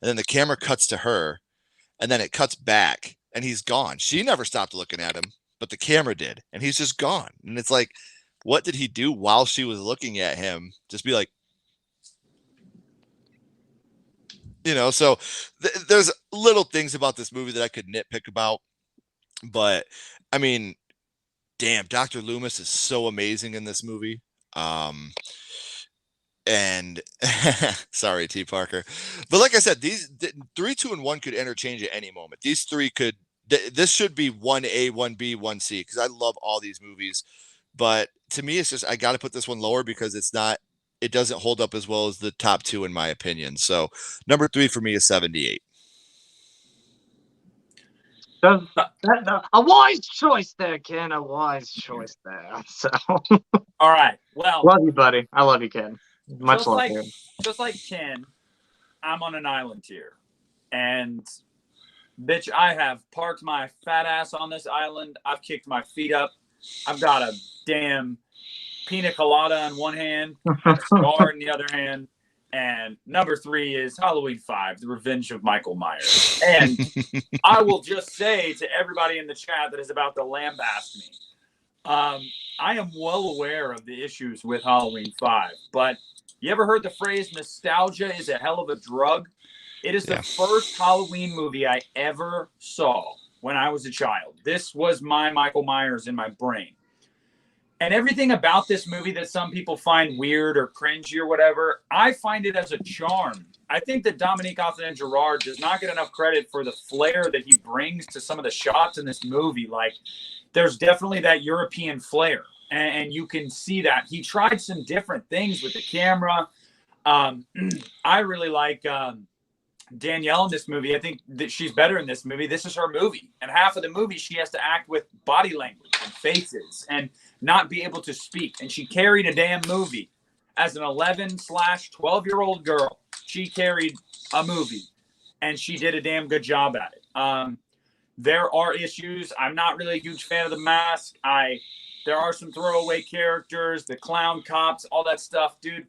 And then the camera cuts to her, and then it cuts back, and he's gone. She never stopped looking at him, but the camera did, and he's just gone. And it's like, what did he do while she was looking at him? Just be like, so there's little things about this movie that I could nitpick about, but damn, Dr. Loomis is so amazing in this movie. And sorry, T. Parker, but like I said, these 3, 2, and 1 could interchange at any moment. These 3 could. This should be 1A, 1B, 1C because I love all these movies. But to me, it's just I got to put this one lower because it doesn't hold up as well as the top 2 in my opinion. So number 3 for me is 78. A wise choice there, Ken. A wise choice there. So. All right. Well, love you, buddy. I love you, Ken. Much love, dude. Just like Ken, I'm on an island here, and bitch, I have parked my fat ass on this island. I've kicked my feet up. I've got a damn pina colada in one hand, and a cigar in the other hand. And number 3 is Halloween 5, The Revenge of Michael Myers. And I will just say to everybody in the chat that is about to lambaste me, I am well aware of the issues with Halloween 5, but you ever heard the phrase nostalgia is a hell of a drug? It is the first Halloween movie I ever saw when I was a child. This was my Michael Myers in my brain. And everything about this movie that some people find weird or cringy or whatever, I find it as a charm I think that Dominique Othenin-Girard does not get enough credit for the flair that he brings to some of the shots in this movie. Like, there's definitely that European flair, and you can see that. He tried some different things with the camera. I really like Danielle in this movie. I think that she's better in this movie. This is her movie. And half of the movie, she has to act with body language and faces and not be able to speak. And she carried a damn movie. As an 11/12-year-old girl, she carried a movie. And she did a damn good job at it. There are issues. I'm not really a huge fan of The Mask. There are some throwaway characters, the clown cops, all that stuff. Dude,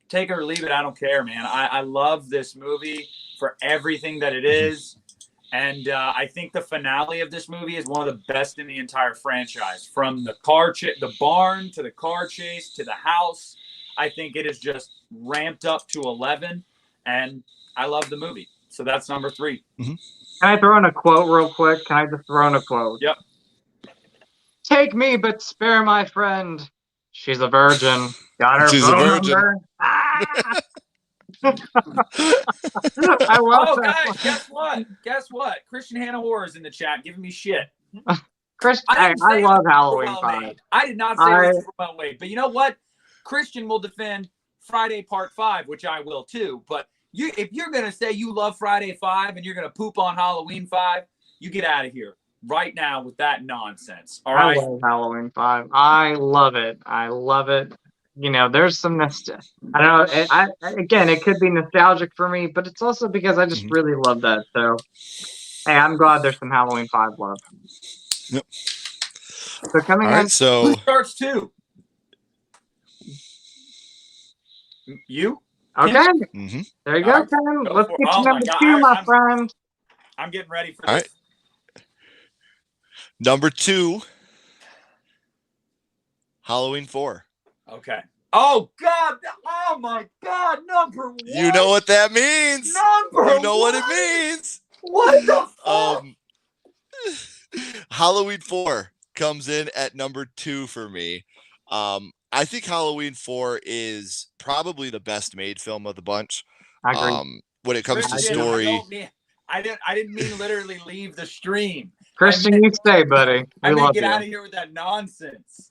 take it or leave it. I don't care, man. I love this movie for everything that it is. And I think the finale of this movie is one of the best in the entire franchise. From the the barn to the car chase to the house. I think it is just ramped up to 11. And I love the movie. So that's number 3. Can I throw in a quote real quick? Can I just throw in a quote? Yep. Take me, but spare my friend. She's a virgin. Got her She's a phone virgin. number. I love that. Guys, guess what? Christian Hannah Horror is in the chat giving me shit. Christian, I I love Halloween well 5. made. I did not say it was well made. But you know what? Christian will defend Friday Part 5, which I will too. But if you're going to say you love Friday 5 and you're going to poop on Halloween 5, you get out of here right now with that nonsense. All right? I love Halloween 5. I love it. I love it. You know, there's some I don't know. Again, it could be nostalgic for me, but it's also because I just really love that. So, hey, I'm glad there's some Halloween 5 love. Yep. So coming All right, so who starts 2? You? Okay. There you go, Ken. Let's get to number 2, my friend. I'm getting ready for all this. right. Number 2, Halloween 4. Okay. Oh God! Oh my God! Number 1. You know what that means. You know what it means. What the fuck? Halloween 4 comes in at number 2 for me. I think Halloween 4 is probably the best made film of the bunch. I agree. When it comes to story. I didn't mean literally leave the stream. Christian, you stay, buddy. I mean, get out of here with that nonsense.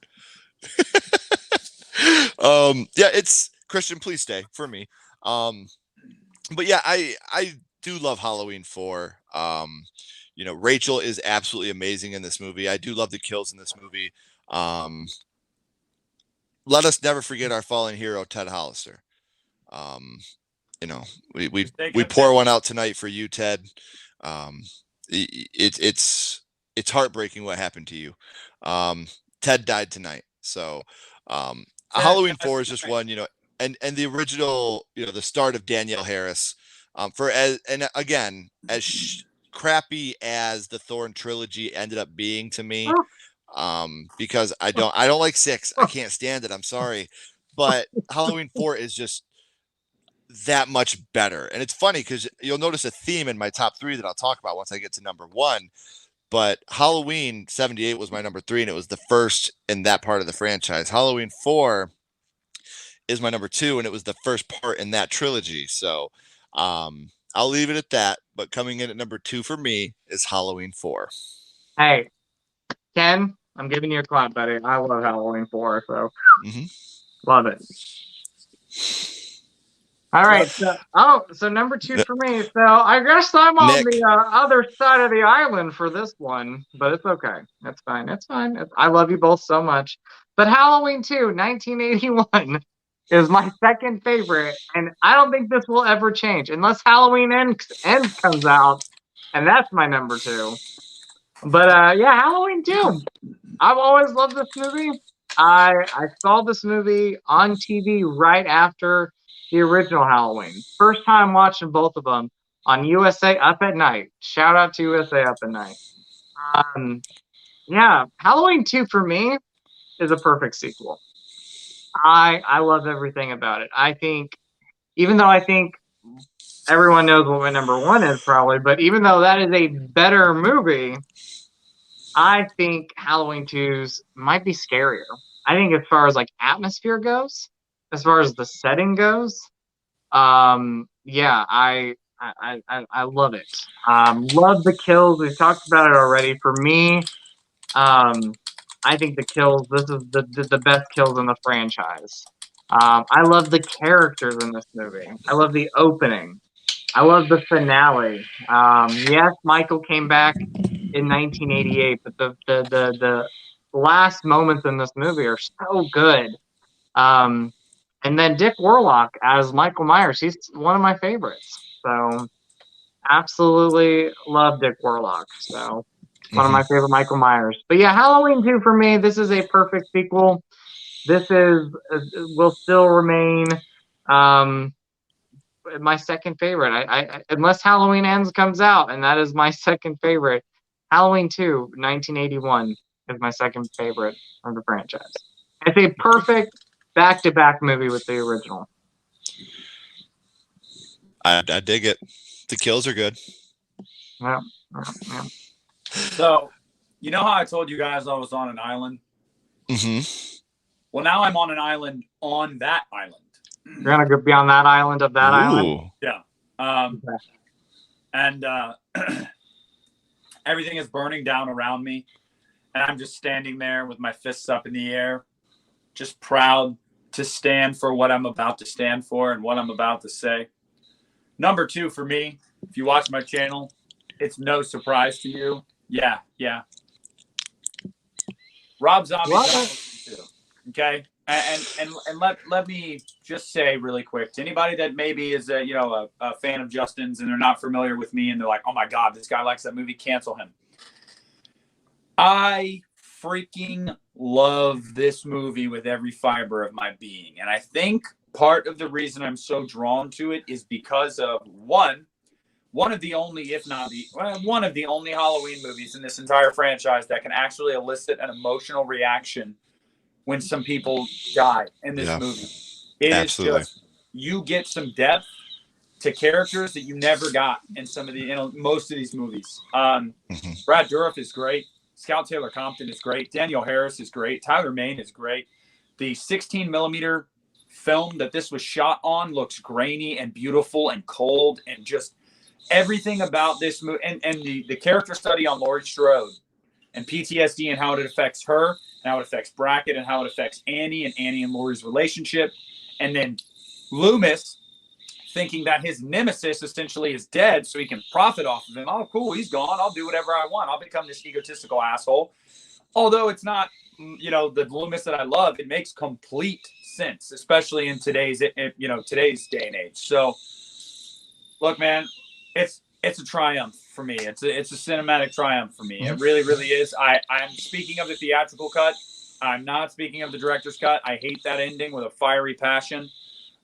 Yeah, it's Christian, please stay for me. But yeah, I do love Halloween 4. You know, Rachel is absolutely amazing in this movie. I do love the kills in this movie. Let us never forget our fallen hero, Ted Hollister. You know, we pour one out tonight for you, Ted. It's heartbreaking what happened to you. Ted died tonight. So, Halloween 4 is just one, you know, and the original, you know, the start of Danielle Harris, and again, as crappy as the Thorn trilogy ended up being to me, because I don't like 6. I can't stand it. I'm sorry, but Halloween 4 is just that much better. And it's funny because you'll notice a theme in my top 3 that I'll talk about once I get to number 1. But Halloween 78 was my number 3, and it was the first in that part of the franchise. Halloween 4 is my number 2, and it was the first part in that trilogy. So I'll leave it at that. But coming in at number 2 for me is Halloween 4. Hey, Ken, I'm giving you a clap, buddy. I love Halloween 4, so love it. All right. So number 2 for me. So I guess I'm on the other side of the island for this one, but it's okay. That's fine. It's fine. I love you both so much. But Halloween 2, 1981 is my second favorite, and I don't think this will ever change unless Halloween Ends comes out, and that's my number 2. But yeah, Halloween 2. I've always loved this movie. I saw this movie on TV right after the original Halloween. First time watching both of them on USA Up at Night. Shout out to USA Up at Night. Yeah, Halloween 2 for me is a perfect sequel. I love everything about it. I think, even though I think everyone knows what my number 1 is probably, but even though that is a better movie, I think Halloween 2's might be scarier. I think as far as like atmosphere goes, as far as the setting goes, yeah, I love it. Love the kills. We've talked about it already. For me, I think the kills. This is the best kills in the franchise. I love the characters in this movie. I love the opening. I love the finale. Yes, Michael came back in 1988, but the last moments in this movie are so good. Um, and then Dick Warlock as Michael Myers, he's one of my favorites. So absolutely love Dick Warlock. So one of my favorite Michael Myers. But yeah, Halloween 2 for me, this is a perfect sequel. This is will still remain um, my second favorite. I unless Halloween Ends comes out, and that is my second favorite. Halloween 2, 1981 is my second favorite of the franchise. It's a perfect back-to-back movie with the original. I dig it. The kills are good. Yeah, yeah. So, you know how I told you guys I was on an island? Mm-hmm. Well, now I'm on an island on that island. You're gonna go be on that island of that island. Yeah. And everything is burning down around me, and I'm just standing there with my fists up in the air, just proud to stand for what I'm about to stand for and what I'm about to say. Number 2 for me, if you watch my channel, it's no surprise to you. Yeah. Rob Zombie's too. Okay. And let me just say really quick to anybody that maybe is a fan of Justin's and they're not familiar with me and they're like, oh my God, this guy likes that movie, cancel him. I freaking love this movie with every fiber of my being. And I think part of the reason I'm so drawn to it is because of one of the only, if not one of the only Halloween movies in this entire franchise that can actually elicit an emotional reaction when some people die in this movie. It Absolutely. is just, you get some depth to characters that you never got in most of these movies. Brad Dourif is great. Scout Taylor Compton is great. Danielle Harris is great. Tyler Mane is great. The 16 millimeter film that this was shot on looks grainy and beautiful and cold, and just everything about this movie and the character study on Laurie Strode and PTSD and how it affects her and how it affects Brackett and how it affects Annie and Laurie's relationship. And then Loomis thinking that his nemesis essentially is dead so he can profit off of him. Oh, cool, he's gone. I'll do whatever I want. I'll become this egotistical asshole. Although it's not, the Loomis that I love, it makes complete sense, especially in today's day and age. So, look, man, it's a triumph for me. It's a cinematic triumph for me. It really, really is. I'm speaking of the theatrical cut. I'm not speaking of the director's cut. I hate that ending with a fiery passion.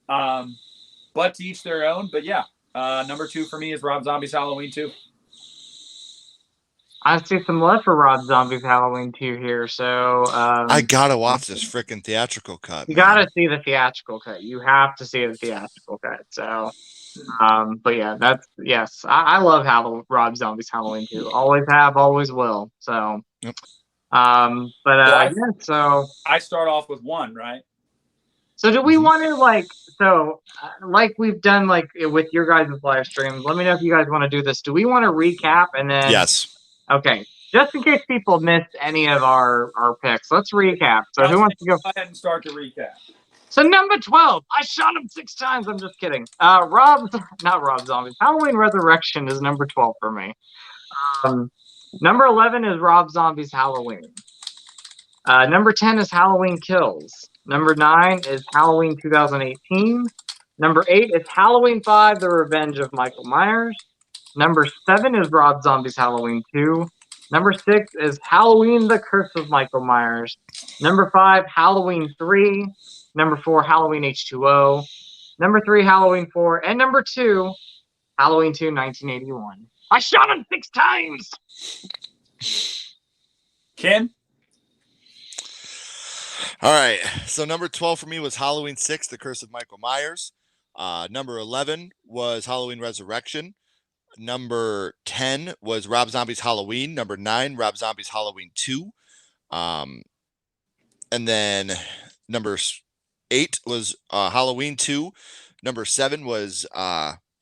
But to each their own. But yeah, number 2 for me is Rob Zombie's Halloween 2. I see some love for Rob Zombie's Halloween 2 here. So I gotta watch this freaking theatrical cut. You gotta see the theatrical cut. You have to see the theatrical cut. So, but yeah, yes. I love Rob Zombie's Halloween 2. Always have, always will. So, Yep. yeah. So I start off with 1, right? So do we want to like we've done like with your guys' live streams? Let me know if you guys want to do this. Do we want to recap and then? Yes. Okay. Just in case people missed any of our picks, let's recap. So who wants to go? Go ahead and start the recap. So number 12, I shot him 6 times. I'm just kidding. Not Rob Zombie. Halloween Resurrection is number 12 for me. Number 11 is Rob Zombie's Halloween. Number 10 is Halloween Kills. Number 9 is Halloween 2018. Number 8 is Halloween 5, The Revenge of Michael Myers. Number 7 is Rob Zombie's Halloween 2. Number 6 is Halloween, The Curse of Michael Myers. Number 5, Halloween 3. Number 4, Halloween H2O. Number 3, Halloween 4. And number 2, Halloween 2, 1981. I shot him 6 times! Ken? All right. So number 12 for me was Halloween 6, The Curse of Michael Myers. Number 11 was Halloween Resurrection. Number 10 was Rob Zombie's Halloween. Number 9, Rob Zombie's Halloween 2. And then number 8 was Halloween 2. Number 7 was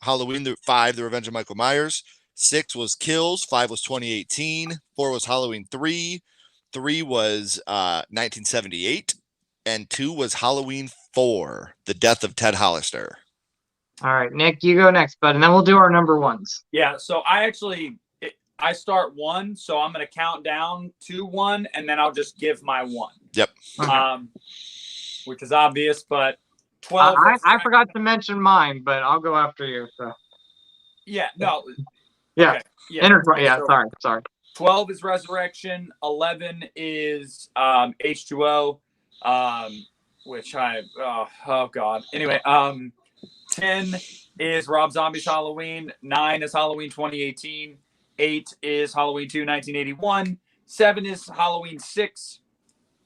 Halloween 5, The Revenge of Michael Myers. 6 was Kills. 5 was 2018. 4 was Halloween 3. 3 was 1978. And 2 was Halloween 4, The Death of Ted Hollister. All right, Nick, you go next, bud, and then we'll do our number ones. Yeah, so I start 1, so I'm going to count down to 1, and then I'll just give my 1. Yep. Okay. Which is obvious, but 12. I forgot to mention mine, but I'll go after you. So. Yeah, no. Yeah. Okay, yeah. Yeah, sorry. 12 is Resurrection. 11 is H2O, which oh God. Anyway, 10 is Rob Zombie's Halloween. 9 is Halloween 2018. 8 is Halloween 2, 1981. 7 is Halloween 6.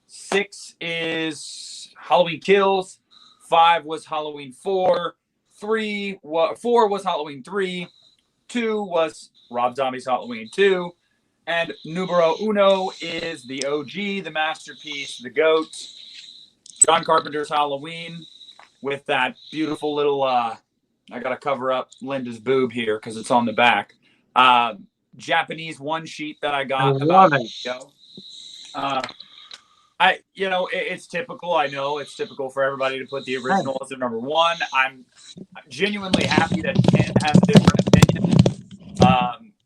6 is Halloween Kills. 5 was Halloween 4. 4 was Halloween 3. 2 was Rob Zombie's Halloween 2. And numero uno is the OG, the masterpiece, the GOAT, John Carpenter's Halloween, with that beautiful little, I got to cover up Linda's boob here because it's on the back, Japanese one sheet that I got about a week ago. It's typical. I know it's typical for everybody to put the original as their number 1. I'm genuinely happy that Ken has a different opinion.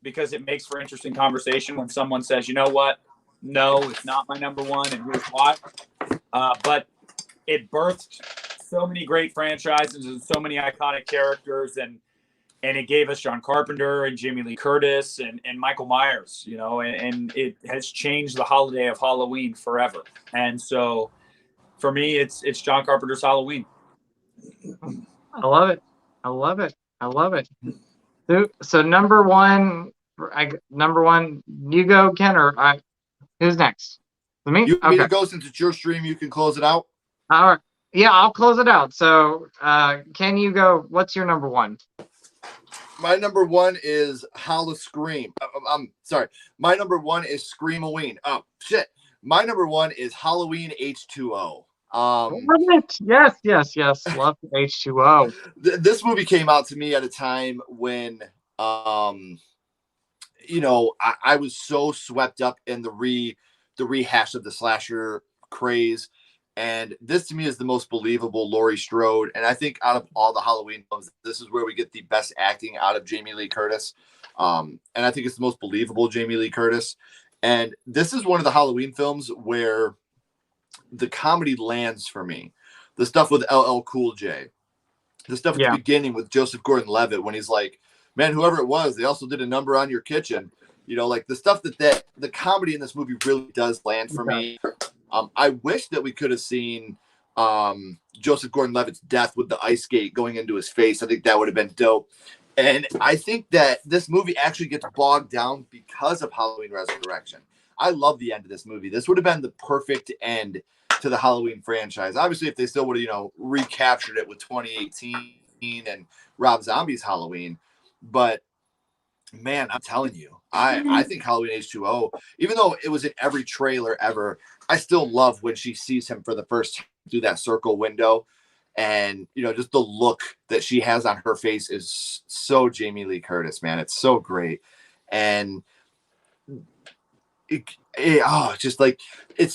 Because it makes for interesting conversation when someone says, you know what, no, it's not my number 1, and here's why. But it birthed so many great franchises and so many iconic characters, and it gave us John Carpenter and Jamie Lee Curtis and Michael Myers, and it has changed the holiday of Halloween forever. And so for me, it's John Carpenter's Halloween. I love it. So number 1, you go, Ken, or who's next? Me? You want me to go since it's your stream? You can close it out. All right. Yeah, I'll close it out. So, Ken, you go. What's your number 1? My number 1 is Scream. I'm sorry. My number 1 is Scream-a-ween. Oh, shit. My number 1 is Halloween H2O. Yes. Love H2O. This movie came out to me at a time when, I was so swept up in the rehash of the slasher craze. And this to me is the most believable Laurie Strode. And I think out of all the Halloween films, this is where we get the best acting out of Jamie Lee Curtis. And I think it's the most believable Jamie Lee Curtis. And this is one of the Halloween films where the comedy lands for me. The stuff with LL Cool J, the stuff at the beginning with Joseph Gordon-Levitt when he's like, man, whoever it was, they also did a number on your kitchen. Like the stuff that the comedy in this movie really does land for me. I wish that we could have seen Joseph Gordon-Levitt's death with the ice skate going into his face. I think that would have been dope. And I think that this movie actually gets bogged down because of Halloween Resurrection. I love the end of this movie. This would have been the perfect end to the Halloween franchise. Obviously, if they still would have, recaptured it with 2018 and Rob Zombie's Halloween. But man, I'm telling you, I think Halloween H2O, even though it was in every trailer ever, I still love when she sees him for the first time through that circle window. And, just the look that she has on her face is so Jamie Lee Curtis, man. It's so great. And it's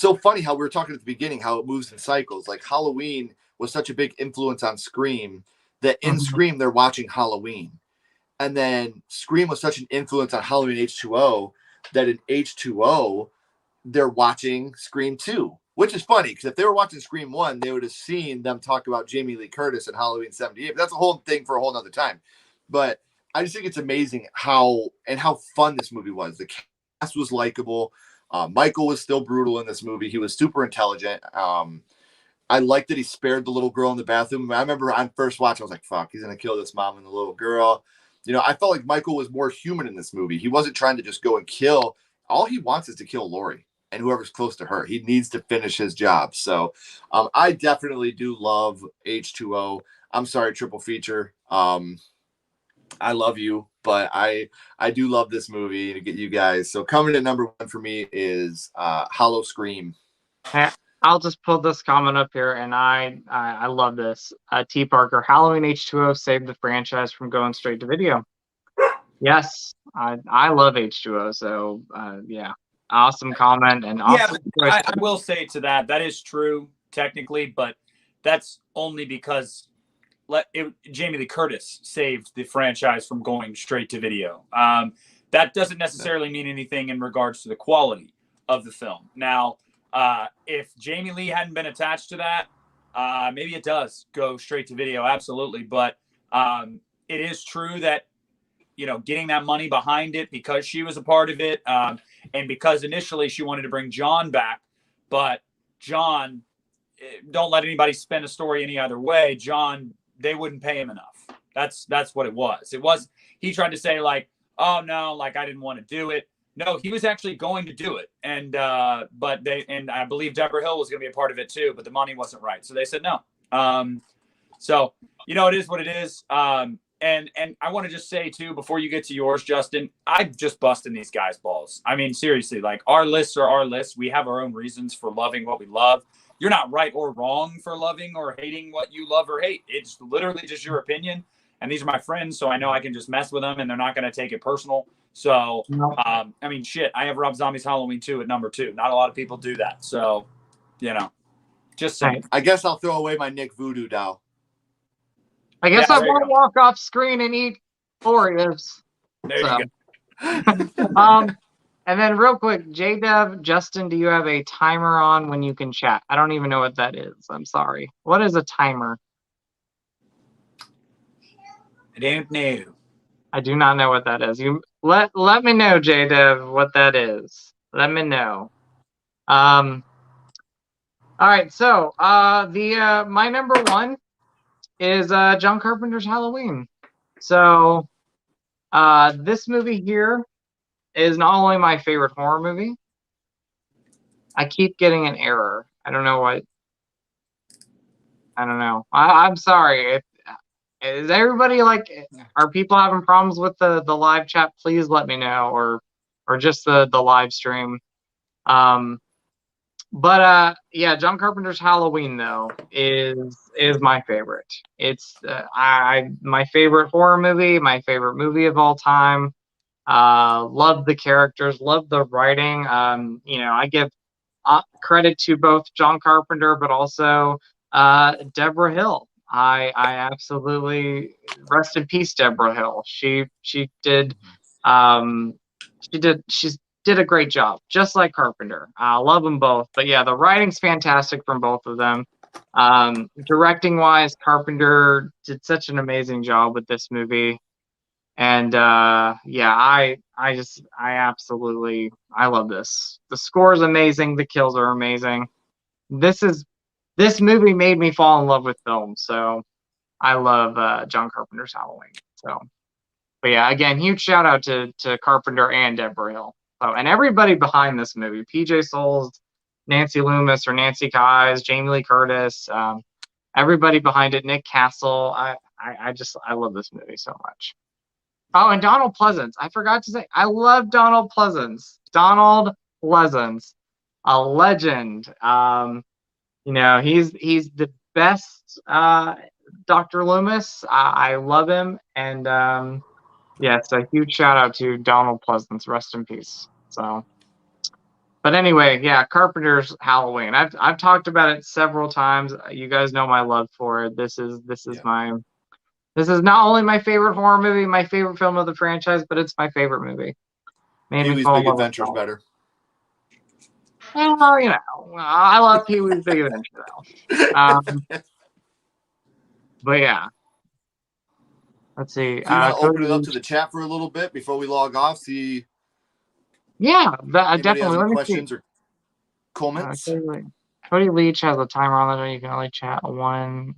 so funny how we were talking at the beginning, how it moves in cycles. Like Halloween was such a big influence on Scream that in Scream, they're watching Halloween. And then Scream was such an influence on Halloween H2O that in H2O, they're watching Scream 2, which is funny because if they were watching Scream 1, they would have seen them talk about Jamie Lee Curtis and Halloween 78. But that's a whole thing for a whole nother time. But I just think it's amazing how fun this movie was. The cast was likable. Michael was still brutal in this movie. He was super intelligent. I like that he spared the little girl in the bathroom. I remember on first watch, I was like, fuck, he's going to kill this mom and the little girl. I felt like Michael was more human in this movie. He wasn't trying to just go and kill. All he wants is to kill Laurie and whoever's close to her. He needs to finish his job. So I definitely do love H2O. I'm sorry, triple feature. I love you, but I do love this movie to get you guys. So coming to number 1 for me is Hollow Scream. I'll just pull this comment up here, and I love this. T. Parker, Halloween H2O saved the franchise from going straight to video. Yes, I love H2O. So yeah, awesome comment and awesome. Yeah, I will say to that is true technically, but that's only because Jamie Lee Curtis saved the franchise from going straight to video. That doesn't necessarily mean anything in regards to the quality of the film. Now, if Jamie Lee hadn't been attached to that, maybe it does go straight to video, absolutely. But it is true that, you know, getting that money behind it because she was a part of it, and because initially she wanted to bring John back, but John, don't let anybody spin a story any other way. John, they wouldn't pay him enough. That's what it was. He tried to say like, oh no, like I didn't want to do it. No, he was actually going to do it. And but I believe Deborah Hill was going to be a part of it too, but the money wasn't right. So they said no. So, you know, it is what it is. And I want to just say too, before you get to yours, Justin, I'm just busting these guys' balls. I mean, seriously, like our lists are our lists. We have our own reasons for loving what we love. You're not right or wrong for loving or hating what you love or hate. It's literally just your opinion. And these are my friends, so I know I can just mess with them and they're not going to take it personal. So, I mean, shit, I have Rob Zombie's Halloween 2 at number 2. Not a lot of people do that. So, you know, just saying. I guess I'll throw away my Nick Voodoo doll. I guess I want to walk off screen and eat Oreos. There you go. And then real quick, J-Dev, Justin, do you have a timer on when you can chat? I don't even know what that is. I'm sorry. What is a timer? I don't know. I do not know what that is. You let me know, J-Dev, what that is. Let me know. All right, so my number 1 is John Carpenter's Halloween. So this movie here is not only my favorite horror movie. I keep getting an error. I don't know what. I don't know. I'm sorry. Is everybody like? Are people having problems with the live chat? Please let me know, or just the live stream. But yeah, John Carpenter's Halloween though is my favorite. It's my favorite horror movie, my favorite movie of all time. Love the characters, love the writing. You know, I give credit to both John Carpenter, but also Deborah Hill. I absolutely rest in peace, Deborah Hill. She did a great job, just like Carpenter. I love them both, but yeah, the writing's fantastic from both of them. Directing wise, Carpenter did such an amazing job with this movie. And yeah, I absolutely love this. The score is amazing. The kills are amazing. This movie made me fall in love with film. So I love John Carpenter's Halloween. So, but yeah, again, huge shout out to Carpenter and Deborah Hill. Oh, and everybody behind this movie: PJ Souls, Nancy Loomis or Nancy Kyes, Jamie Lee Curtis, everybody behind it. Nick Castle. I love this movie so much. Oh, and Donald Pleasance. I forgot to say, I love Donald Pleasance. Donald Pleasance, a legend. You know, he's the best Dr. Loomis. I love him. And yeah, it's a huge shout out to Donald Pleasance. Rest in peace. So, but anyway, yeah, Carpenter's Halloween. I've talked about it several times. You guys know my love for it. This is not only my favorite horror movie, my favorite film of the franchise, but it's my favorite movie. Pee-wee's Big Adventure's better. Well, you know, I love Pee-wee's Big Adventure though. But yeah. Let's see. Do you want to open it up to the chat for a little bit before we log off? See. Yeah, definitely. Let me questions see. Or comments? Cody Leach has a timer on that. You can only chat one.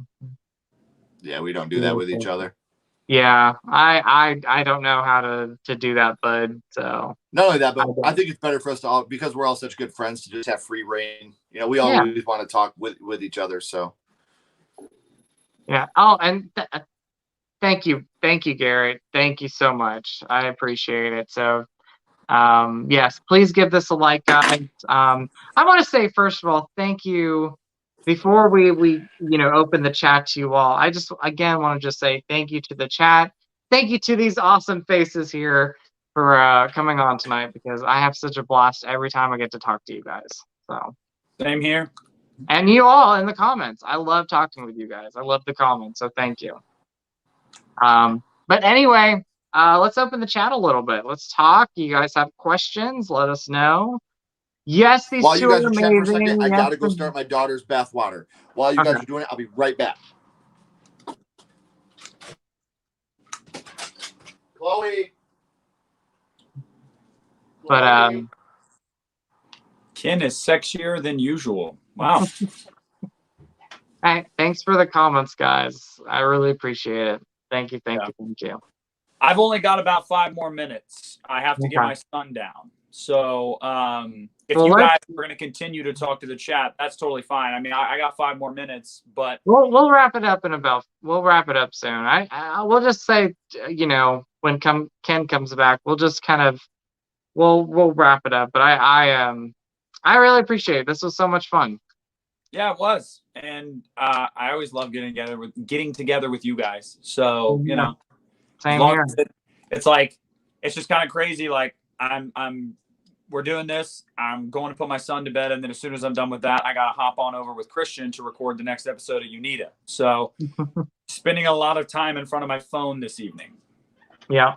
Yeah, we don't do that with each other. Yeah, I don't know how to do that, bud. So not only that, but I think it's better for us to all, because we're all such good friends, to just have free reign. You know, we always want to talk with each other. So yeah. Oh, and thank you, Garrett. Thank you so much. I appreciate it. So Yes, please give this a like, guys. I want to say, first of all, thank you. Before we open the chat to you all, I just again want to just say thank you to the chat. Thank you to these awesome faces here for coming on tonight, because I have such a blast every time I get to talk to you guys. So Same here. and you all in the comments. I love talking with you guys. I love the comments, so thank you. But anyway, let's open the chat a little bit. Let's talk. You guys have questions? Let us know. Yes, these While two you guys are are chatting for a second, amazing. I Yes, gotta go start my daughter's bath water. While you guys are doing it, I'll be right back. Chloe. but Ken is sexier than usual. Wow. hey, thanks for the comments, guys. I really appreciate it. Thank you, thank you. I've only got about 5 more minutes. I have to get Okay. my son down. So if Well, you guys are going to continue to talk to the chat, that's totally fine. I mean, I got 5 more minutes, but we'll wrap it up we'll wrap it up soon. I will just say, when Ken comes back, we'll just kind of we'll wrap it up. But I really appreciate it. This was so much fun. yeah, it was. And I always love getting together with you guys. So, Same here. It's like, it's just kind of crazy. Like we're doing this. I'm going to put my son to bed. And then as soon as I'm done with that, I got to hop on over with Christian to record the next episode of UNITA. So spending a lot of time in front of my phone this evening. Yeah.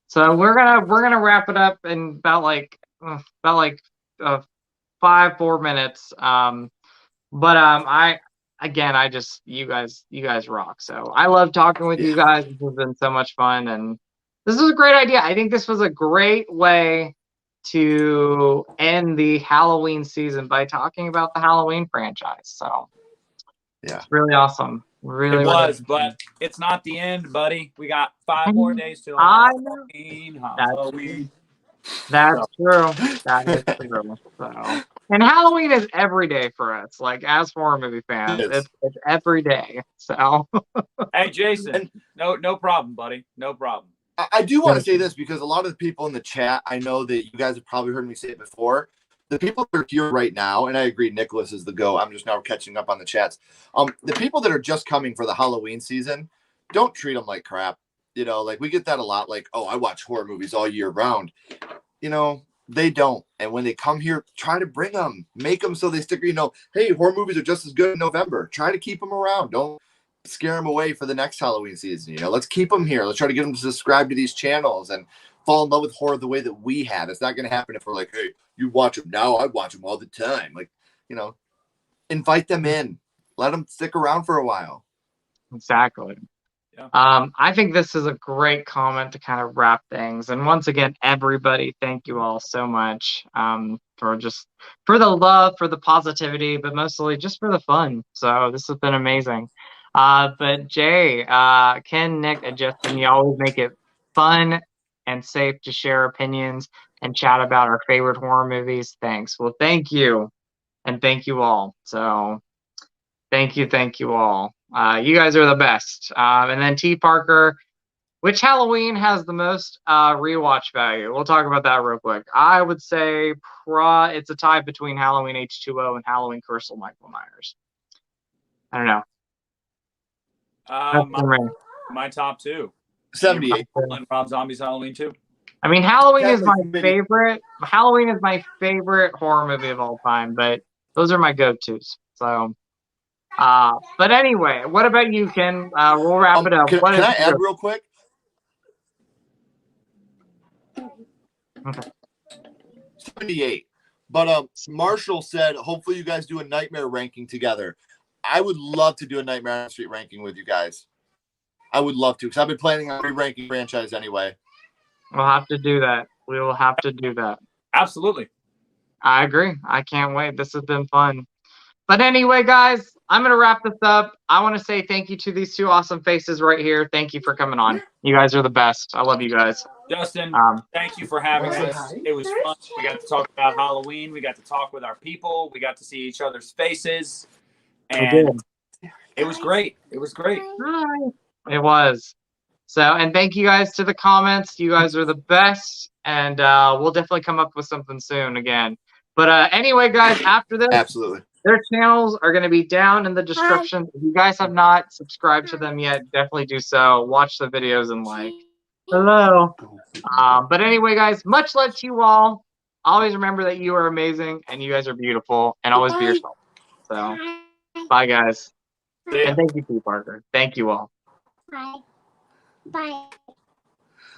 So we're gonna wrap it up in about 4 minutes. You guys rock. So I love talking with you guys. This has been so much fun, and this was a great idea. I think this was a great way to end the Halloween season by talking about the Halloween franchise. So yeah, it's really awesome. Really, it was, really but it's not the end, buddy. We got 5 more days till Halloween. That's true. That is true. So, and Halloween is every day for us. Like, as horror movie fans, it's every day. So, hey, Jason, no problem, buddy. No problem. I do want to say this, because a lot of the people in the chat, I know that you guys have probably heard me say it before. The people that are here right now, and I agree, Nicholas is the GOAT. I'm just now catching up on the chats. The people that are just coming for the Halloween season, don't treat them like crap. Like, we get that a lot. Like, oh, I watch horror movies all year round. They don't. And when they come here, try to bring them, make them so they stick. Hey, horror movies are just as good in November. Try to keep them around. Don't scare them away for the next Halloween season. Let's keep them here. Let's try to get them to subscribe to these channels and fall in love with horror the way that we have. It's not going to happen if we're like, hey, you watch them now. I watch them all the time. Like, invite them in. Let them stick around for a while. Exactly. Yeah. I think this is a great comment to kind of wrap things. And once again, everybody, thank you all so much for the love, for the positivity, but mostly just for the fun. So this has been amazing. But Jay, Ken, Nick, and Justin, you always make it fun and safe to share opinions and chat about our favorite horror movies. Thanks. Well, thank you. And thank you all. So thank you all. You guys are the best. And then T. Parker, which Halloween has the most rewatch value? We'll talk about that real quick. I would say it's a tie between Halloween H2O and Halloween Curse of Michael Myers. I don't know. My top 2. 78. And Rob Zombie's Halloween 2. I mean, Halloween is my favorite. Halloween is my favorite horror movie of all time, but those are my go-tos. So, but anyway, what about you, Ken? We'll wrap it up. Can I add real quick? Okay. 78. But Marshall said, hopefully you guys do a Nightmare ranking together. I would love to do a Nightmare on Elm Street ranking with you guys. I would love to, because I've been planning on re-ranking franchise anyway. We'll have to do that. We will have to do that. Absolutely. I agree. I can't wait. This has been fun. But anyway, guys, I'm going to wrap this up. I want to say thank you to these two awesome faces right here. Thank you for coming on. You guys are the best. I love you guys. Justin, thank you for having us. It was fun. We got to talk about Halloween. We got to talk with our people. We got to see each other's faces. And it was great. It was great. It was. So, and thank you guys to the comments. You guys are the best, and we'll definitely come up with something soon again. But anyway, guys, after this, Absolutely. their channels are going to be down in the description. If you guys have not subscribed to them yet, definitely do so. Watch the videos and like. Hello. But anyway, guys, much love to you all. Always remember that you are amazing and you guys are beautiful, and always be yourself. So, bye, guys. See ya. And thank you, P. Parker. Thank you all. Bye. Bye.